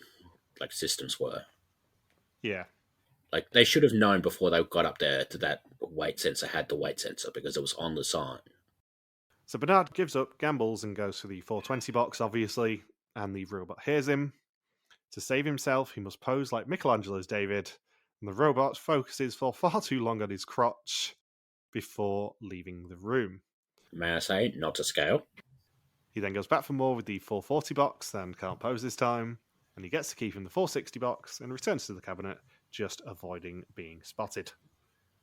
systems were. Yeah. They should have known before they got up there to that weight sensor had the weight sensor because it was on the sign. So Bernard gives up, gambles, and goes for the 420 box, obviously, and the robot hears him. To save himself, he must pose like Michelangelo's David, and the robot focuses for far too long on his crotch before leaving the room. May I say, not to scale. He then goes back for more with the 440 box and can't pose this time, and he gets to keep in the 460 box and returns to the cabinet, just avoiding being spotted.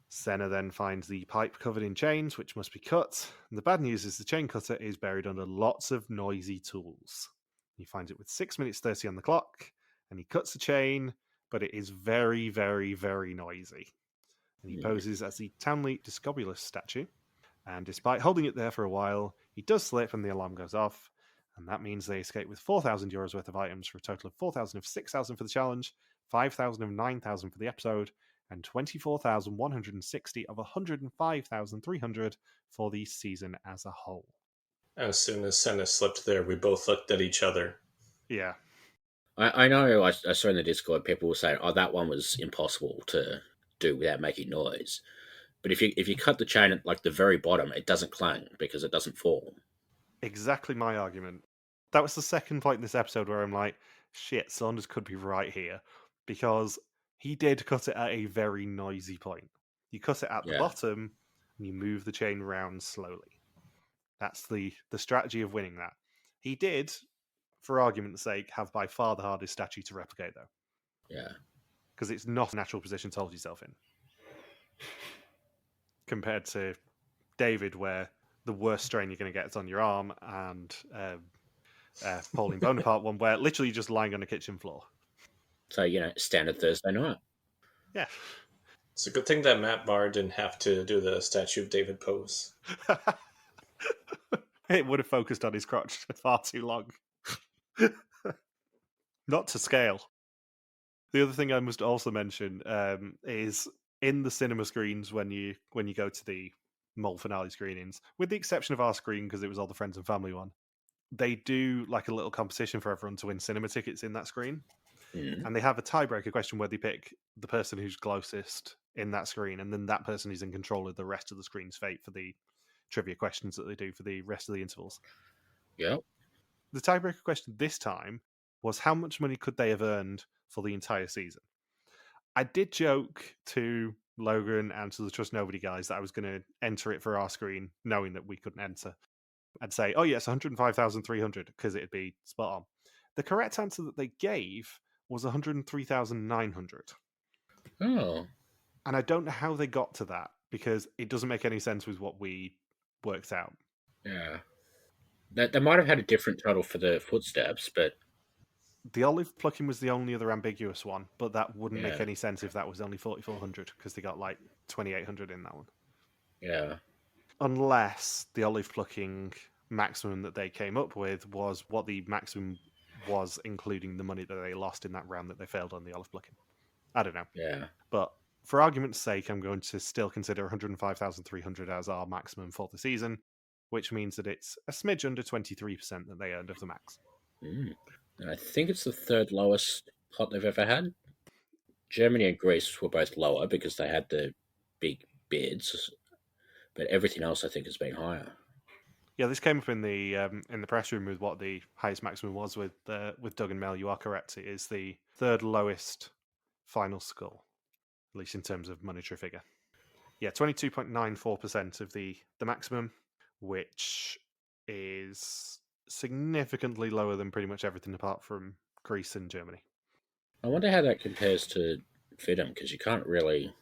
Senne then finds the pipe covered in chains, which must be cut, and the bad news is the chain cutter is buried under lots of noisy tools. He finds it with 6 minutes 30 on the clock, and he cuts the chain, but it is very, very, very noisy. And he poses as the Townley Discobulus statue, and despite holding it there for a while, he does slip and the alarm goes off, and that means they escape with 4,000 euros worth of items for a total of 4,000 of 6,000 for the challenge, 5,000 of 9,000 for the episode, and 24,160 of 105,300 for the season as a whole. As soon as Senne slipped there, we both looked at each other. Yeah. I know I saw in the Discord people were saying, oh, that one was impossible to do without making noise. But if you cut the chain at the very bottom, it doesn't clang because it doesn't fall. Exactly my argument. That was the second point in this episode where I'm like, shit, Saunders could be right here. Because he did cut it at a very noisy point. You cut it at the bottom, and you move the chain round slowly. That's the strategy of winning that. He did, for argument's sake, have by far the hardest statue to replicate, though. Yeah. Because it's not a natural position to hold yourself in. Compared to David, where the worst strain you're going to get is on your arm, and Pauline Bonaparte one, where literally just lying on a kitchen floor. So, standard Thursday night. Yeah. It's a good thing that Matt Barr didn't have to do the Statue of David pose. It would have focused on his crotch far too long. Not to scale. The other thing I must also mention is in the cinema screens when you go to the Mol finale screenings, with the exception of our screen because it was all the friends and family one, they do a little competition for everyone to win cinema tickets in that screen. Mm. And they have a tiebreaker question where they pick the person who's closest in that screen, and then that person is in control of the rest of the screen's fate for the trivia questions that they do for the rest of the intervals. Yep. The tiebreaker question this time was how much money could they have earned for the entire season? I did joke to Logan and to the Trust Nobody guys that I was going to enter it for our screen, knowing that we couldn't enter. I'd say, oh yes, 105,300 because it'd be spot on. The correct answer that they gave was 103,900. Oh. And I don't know how they got to that because it doesn't make any sense with what we worked out. Yeah. They might have had a different total for the footsteps, but the olive plucking was the only other ambiguous one, but that wouldn't Yeah. make any sense if that was only 4,400 because they got like 2,800 in that one. yeah. Unless the olive plucking maximum that they came up with was what the maximum was, including the money that they lost in that round that they failed on the olive plucking. I don't know. Yeah. But for argument's sake, I'm going to still consider 105,300 as our maximum for the season, which means that it's a smidge under 23% that they earned of the max. And I think it's the third lowest pot they've ever had. Germany and Greece were both lower because they had the big bids, but everything else I think has been higher. Yeah, this came up in the press room with what the highest maximum was with Doug and Mel. You are correct; it is the third lowest final score, at least in terms of monetary figure. Yeah, 22.94% of the maximum, which is significantly lower than pretty much everything apart from Greece and Germany. I wonder how that compares to FIDM, because you can't really,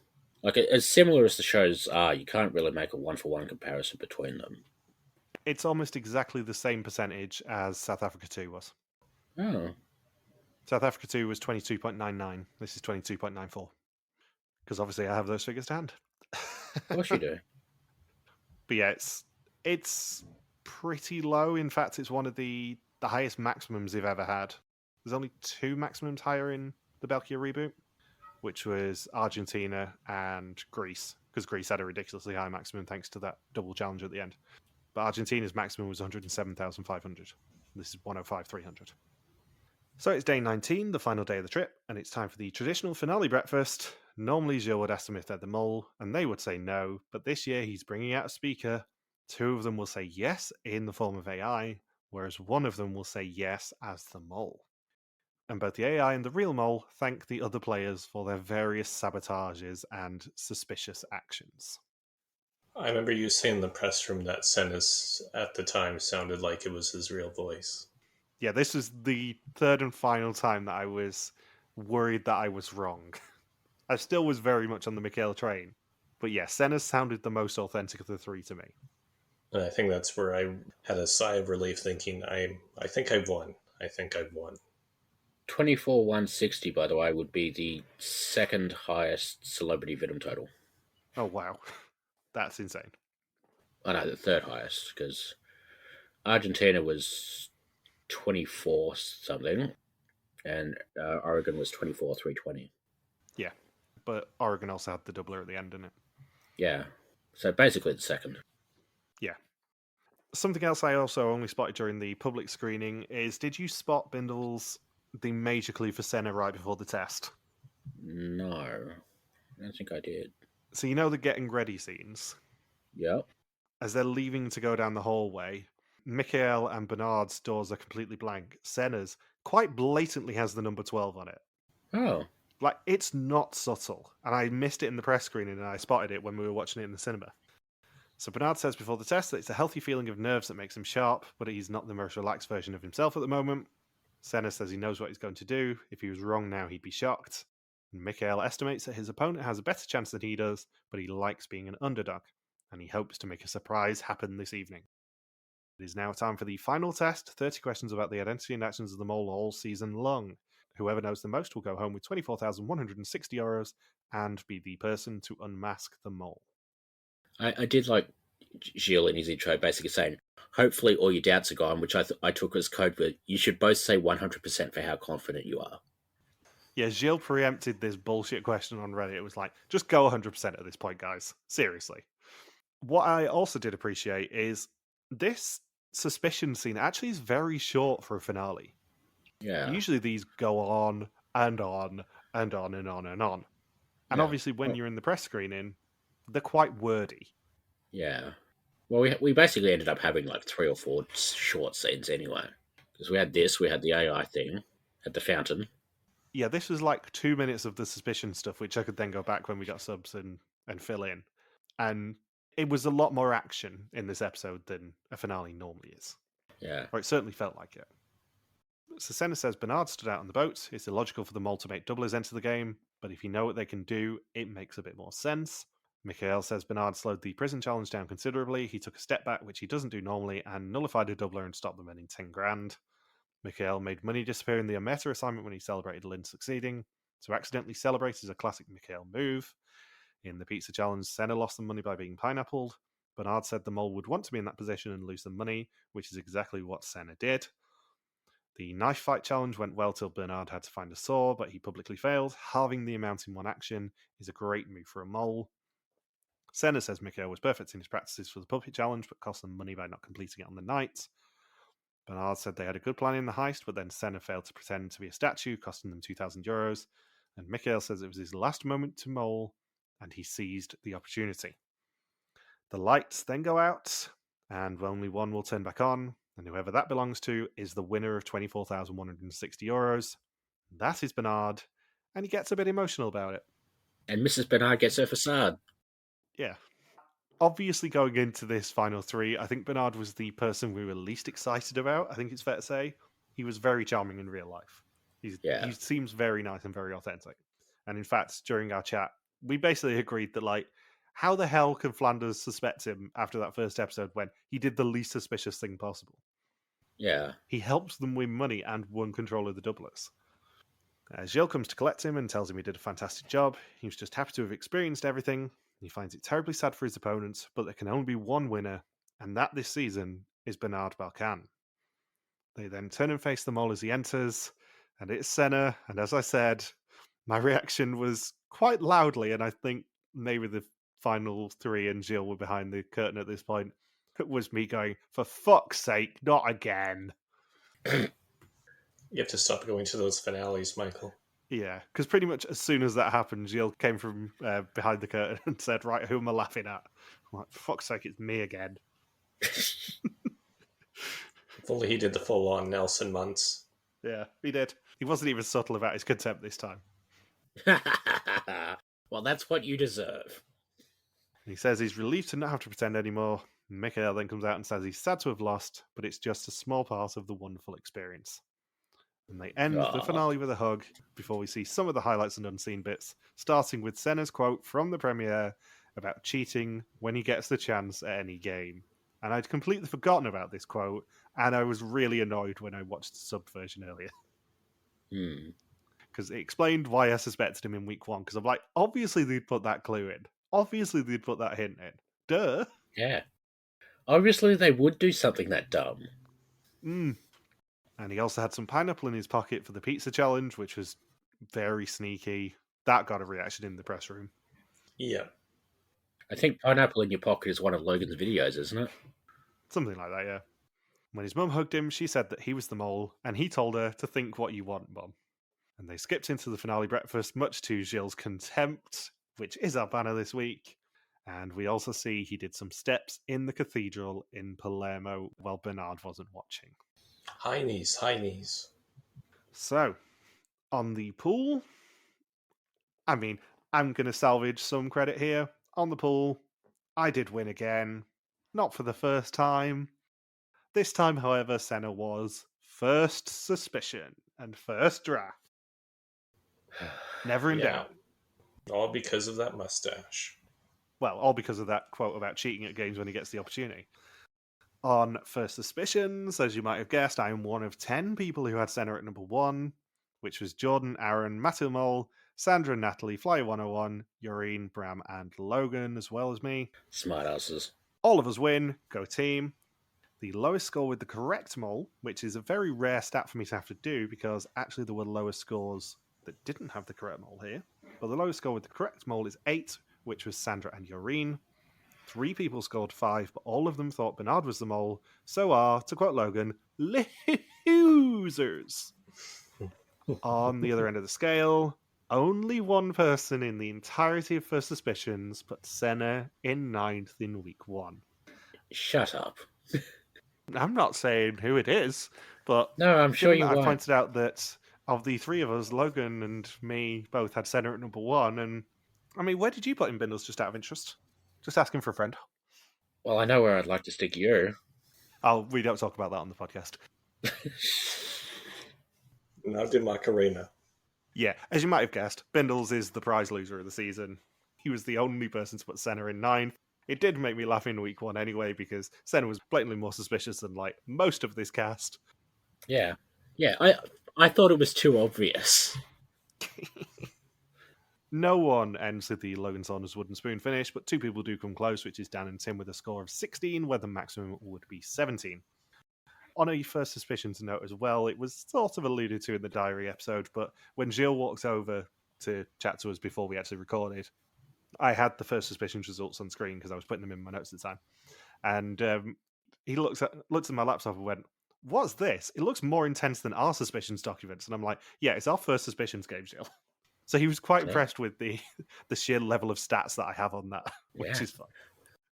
like, as similar as the shows are, you can't really make a one-for-one comparison between them. It's almost exactly the same percentage as South Africa 2 was. Oh. South Africa 2 was 22.99. This is 22.94. Because obviously I have those figures to hand. Of course you do. But yeah, it's pretty low. In fact, it's one of the highest maximums they've ever had. There's only two maximums higher in the België reboot, which was Argentina and Greece, because Greece had a ridiculously high maximum thanks to that double challenge at the end. But Argentina's maximum was 107,500. This is 105,300. So it's day 19, the final day of the trip, and it's time for the traditional finale breakfast. Normally, Gilles would ask them if they're the mole, and they would say no, but this year he's bringing out a speaker. Two of them will say yes in the form of AI, whereas one of them will say yes as the mole. And both the AI and the real mole thank the other players for their various sabotages and suspicious actions. I remember you saying in the press room that Senne's at the time sounded like it was his real voice. Yeah, this was the third and final time that I was worried that I was wrong. I still was very much on the Mikhail train. But yeah, Senna sounded the most authentic of the three to me. And I think that's where I had a sigh of relief thinking, I think I've won. I think I've won. 24,160, by the way, would be the second highest celebrity Vidum total. Oh, wow. That's insane. Oh, no, the third highest, because Argentina was 24 something, and Oregon was 24,320. Yeah, but Oregon also had the doubler at the end, didn't it? Yeah, so basically the second. Yeah. Something else I also only spotted during the public screening is, did you spot Bindles the major clue for Senne right before the test? No, I don't think I did. So you know the getting ready scenes? Yep. As they're leaving to go down the hallway, Michael and Bernard's doors are completely blank. Senna's quite blatantly has the number 12 on it. Oh. Like, it's not subtle. And I missed it in the press screening and I spotted it when we were watching it in the cinema. So Bernard says before the test that it's a healthy feeling of nerves that makes him sharp, but he's not the most relaxed version of himself at the moment. Senna says he knows what he's going to do. If he was wrong now, he'd be shocked. And Michael estimates that his opponent has a better chance than he does, but he likes being an underdog, and he hopes to make a surprise happen this evening. It is now time for the final test, 30 questions about the identity and actions of the mole all season long. Whoever knows the most will go home with 24,160 euros and be the person to unmask the mole. I did like Gilles in his intro basically saying, hopefully all your doubts are gone, which I took as code for you should both say 100% for how confident you are. Yeah, Gilles preempted this bullshit question on Reddit. It was like, just go 100% at this point, guys. Seriously. What I also did appreciate is this suspicion scene actually is very short for a finale. Yeah. Usually these go on and on and on and on and on. And obviously when you're in the press screening, they're quite wordy. Yeah. Well, we basically ended up having like 3 or 4 short scenes anyway. Because we had this, we had the AI thing at the fountain. Yeah, this was like 2 minutes of the suspicion stuff, which I could then go back when we got subs and fill in. And it was a lot more action in this episode than a finale normally is. Yeah. Or it certainly felt like it. So Senne says Bernard stood out on the boat. It's illogical for the Mol to make doublers enter the game, but if you know what they can do, it makes a bit more sense. Mikhail says Bernard slowed the prison challenge down considerably. He took a step back, which he doesn't do normally, and nullified a doubler and stopped them winning 10 grand. Mikhail made money disappear in the meta assignment when he celebrated Lynn succeeding. To accidentally celebrate is a classic Mikhail move. In the pizza challenge, Senne lost them money by being pineappled. Bernard said the Mol would want to be in that position and lose them money, which is exactly what Senne did. The knife fight challenge went well till Bernard had to find a saw, but he publicly failed. Halving the amount in one action is a great move for a Mol. Senne says Mikhail was perfect in his practices for the puppet challenge, but cost them money by not completing it on the night. Bernard said they had a good plan in the heist, but then Senne failed to pretend to be a statue, costing them €2,000. And Mikhail says it was his last moment to Mol, and he seized the opportunity. The lights then go out, and only one will turn back on, and whoever that belongs to is the winner of €24,160. That is Bernard, and he gets a bit emotional about it. And Mrs. Bernard gets her facade. Yeah. Obviously, going into this final three, I think Bernard was the person we were least excited about. I think it's fair to say. He was very charming in real life. He seems very nice and very authentic. And in fact, during our chat, we basically agreed that, like, how the hell can Flanders suspect him after that first episode when he did the least suspicious thing possible? Yeah. He helped them win money and won control of the doublers. Gilles comes to collect him and tells him he did a fantastic job. He was just happy to have experienced everything. He finds it terribly sad for his opponents, but there can only be one winner, and that this season is Bernard Balkan. They then turn and face the Mol as he enters, and it's Senne, and as I said, my reaction was quite loudly, and I think maybe the final three and Gilles were behind the curtain at this point. It was me going, for fuck's sake, not again. You have to stop going to those finales, Michael. Yeah, because pretty much as soon as that happened, Gilles came from behind the curtain and said, right, who am I laughing at? I'm like, for fuck's sake, it's me again. If only he did the full-on Nelson Muntz. Yeah, he did. He wasn't even subtle about his contempt this time. Well, that's what you deserve. He says he's relieved to not have to pretend anymore. Mikhail then comes out and says he's sad to have lost, but it's just a small part of the wonderful experience. And they end the finale with a hug before we see some of the highlights and unseen bits, starting with Senna's quote from the premiere about cheating when he gets the chance at any game. And I'd completely forgotten about this quote, and I was really annoyed when I watched the sub version earlier. Because it explained why I suspected him in week one, because I'm like, obviously they'd put that clue in. Obviously they'd put that hint in. Duh! Yeah. Obviously they would do something that dumb. And he also had some pineapple in his pocket for the pizza challenge, which was very sneaky. That got a reaction in the press room. Yeah. I think pineapple in your pocket is one of Logan's videos, isn't it? Something like that, yeah. When his mum hugged him, she said that he was the Mol, and he told her to think what you want, Mum. And they skipped into the finale breakfast, much to Gilles' contempt, which is our banner this week. And we also see he did some steps in the cathedral in Palermo while Bernard wasn't watching. High knees, high knees. So, on the pool, I mean, I'm going to salvage some credit here. On the pool, I did win again. Not for the first time. This time, however, Senne was first suspicion and first draft. Never in doubt. All because of that mustache. Well, all because of that quote about cheating at games when he gets the opportunity. On First Suspicions, as you might have guessed, I am one of 10 people who had Senne at number 1, which was Jordan, Aaron, Matthew Mol, Sandra, Natalie, Fly101, Yoreen, Bram, and Logan, as well as me. Smartasses. All of us win. Go team. The lowest score with the correct Mol, which is a very rare stat for me to have to do, because actually there were lower scores that didn't have the correct Mol here. But the lowest score with the correct Mol is 8, which was Sandra and Yoreen. 3 people scored 5, but all of them thought Bernard was the Mol. So are, to quote Logan, losers. On the other end of the scale, only one person in the entirety of First Suspicions put Senne in 9th in week 1. Shut up. I'm not saying who it is, but No, I'm sure given you that I won't. pointed out that of the three of us, Logan and me both had Senne at number 1, and I mean, where did you put in Bindles, just out of interest? Just asking for a friend. Well, I know where I'd like to stick you. We don't talk about that on the podcast. Now do Macarena. Yeah, as you might have guessed, Bindles is the prize loser of the season. He was the only person to put Senne in 9th. It did make me laugh in week 1 anyway, because Senne was blatantly more suspicious than like most of this cast. Yeah. Yeah, I thought it was too obvious. No one ends with the Logan Saunders wooden spoon finish, but 2 people do come close, which is Dan and Tim with a score of 16, where the maximum would be 17. On a first suspicion to note as well, it was sort of alluded to in the diary episode, but when Gilles walks over to chat to us before we actually recorded, I had the first suspicions results on screen because I was putting them in my notes at the time. And he looked at my laptop and went, "What's this? It looks more intense than our suspicions documents." And I'm like, "Yeah, it's our first suspicions game, Gilles." So he was quite impressed with the sheer level of stats that I have on that, which is fun.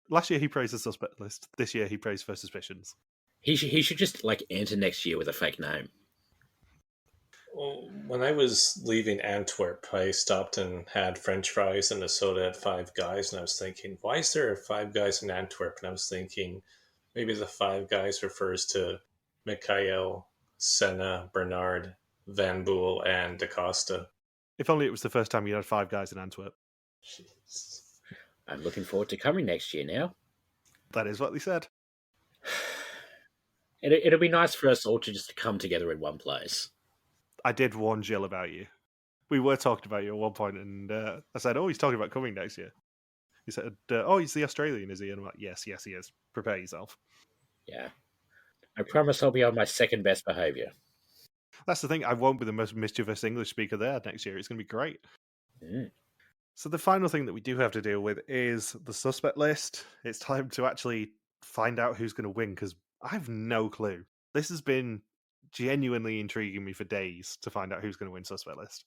Last year he praised the suspect list. This year he praised first suspicions. He should just like enter next year with a fake name. Well, when I was leaving Antwerp, I stopped and had French fries and a soda at Five Guys, and I was thinking, why is there Five Guys in Antwerp? And I was thinking, maybe the Five Guys refers to Mikhail, Senna, Bernard, Van Boel, and Da Costa. If only it was the first time you had Five Guys in Antwerp. Jeez. I'm looking forward to coming next year now. That is what they said. It'll be nice for us all to just come together in one place. I did warn Jill about you. We were talking about you at one point, and I said, "Oh, he's talking about coming next year." He said, "Oh, he's the Australian, is he?" And I'm like, yes, he is. Prepare yourself. Yeah. I promise I'll be on my second best behaviour. That's the thing. I won't be the most mischievous English speaker there next year. It's going to be great. Mm. So the final thing that we do have to deal with is the suspect list. It's time to actually find out who's going to win, because I have no clue. This has been genuinely intriguing me for days to find out who's going to win suspect list.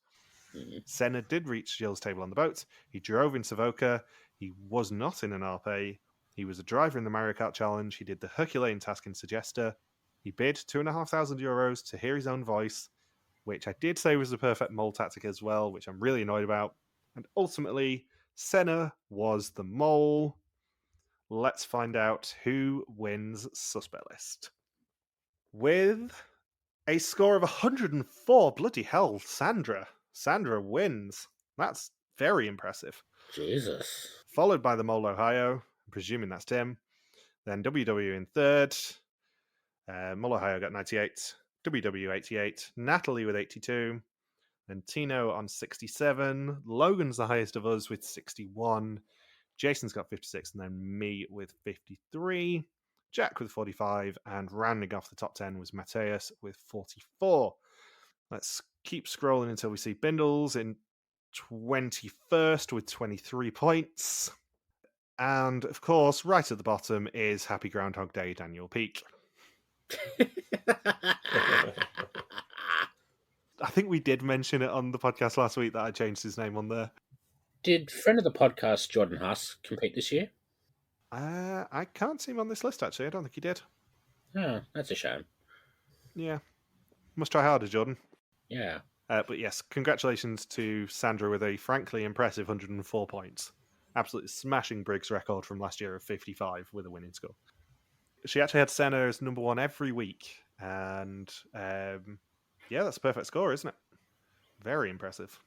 Senne did reach Jill's table on the boat. He drove in Savoca. He was not in an RP. He was a driver in the Mario Kart Challenge. He did the Herculean task in Suggester. He bid €2,500 to hear his own voice, which I did say was the perfect mole tactic as well, which I'm really annoyed about. And ultimately, Senne was the mole. Let's find out who wins suspect list. With a score of 104, bloody hell, Sandra wins. That's very impressive. Jesus. Followed by the Mole Ohio, I'm presuming that's Tim. Then WW in third. Mole Ohio got 98. WW 88. Natalie with 82. And Tino on 67. Logan's the highest of us with 61. Jason's got 56. And then me with 53. Jack with 45. And rounding off the top 10 was Mateus with 44. Let's keep scrolling until we see Bindles in 21st with 23 points. And, of course, right at the bottom is Happy Groundhog Day, Daniel Peake. I think we did mention it on the podcast last week that I changed his name on there. Did friend of the podcast, Jordan Huss, compete this year? I can't see him on this list, actually. I don't think he did. Oh, that's a shame. Yeah. Must try harder, Jordan. Yeah. But yes, congratulations to Sandra with a frankly impressive 104 points. Absolutely smashing Briggs' record from last year of 55 with a winning score. She actually had Senne as number 1 every week. And yeah, that's a perfect score, isn't it? Very impressive.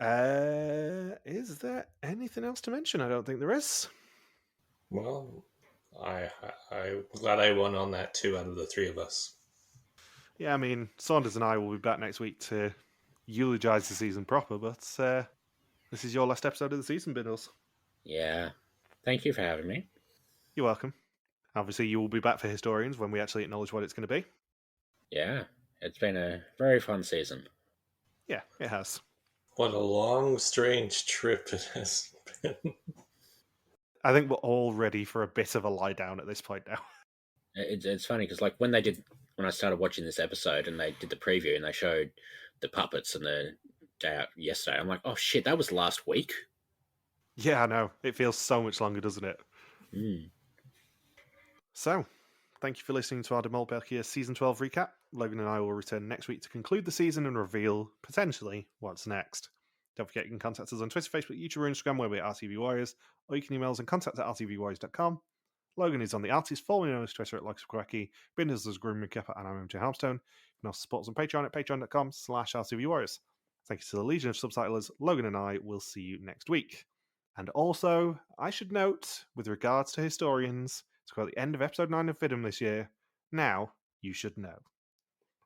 Is there anything else to mention? I don't think there is. Well, I'm glad I won on that 2 out of the 3 of us. Yeah, I mean, Saunders and I will be back next week to eulogise the season proper, but this is your last episode of the season, Bindles. Yeah. Thank you for having me. You're welcome. Obviously, you will be back for Historians when we actually acknowledge what it's going to be. Yeah. It's been a very fun season. Yeah, it has. What a long, strange trip it has been. I think we're all ready for a bit of a lie down at this point now. It's funny because like when I started watching this episode and they did the preview and they showed the puppets and the day out yesterday, I'm like, oh shit, that was last week. Yeah, I know. It feels so much longer, doesn't it? Mm. So, Thank you for listening to our Mol België Season 12 recap. Logan and I will return next week to conclude the season and reveal, potentially, what's next. Don't forget you can contact us on Twitter, Facebook, YouTube, or Instagram, where we're RTV Warriors, or you can email us and contact at rtvwarriors.com. Logan is on the artist, formerly known as Twitter at Loxquacky, Bindles as Grim Recapper, and I'm MJ Harmstone. You can also support us on Patreon at patreon.com/rtvwarriors. Thank you to the Legion of Subtitlers. Logan and I will see you next week. And also, I should note, with regards to historians, it's got the end of episode 9 of Vidum this year. Now, you should know.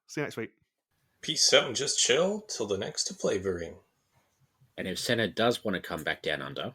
See you next week. Peace out and just chill till the next flavoring. And if Senne does want to come back down under,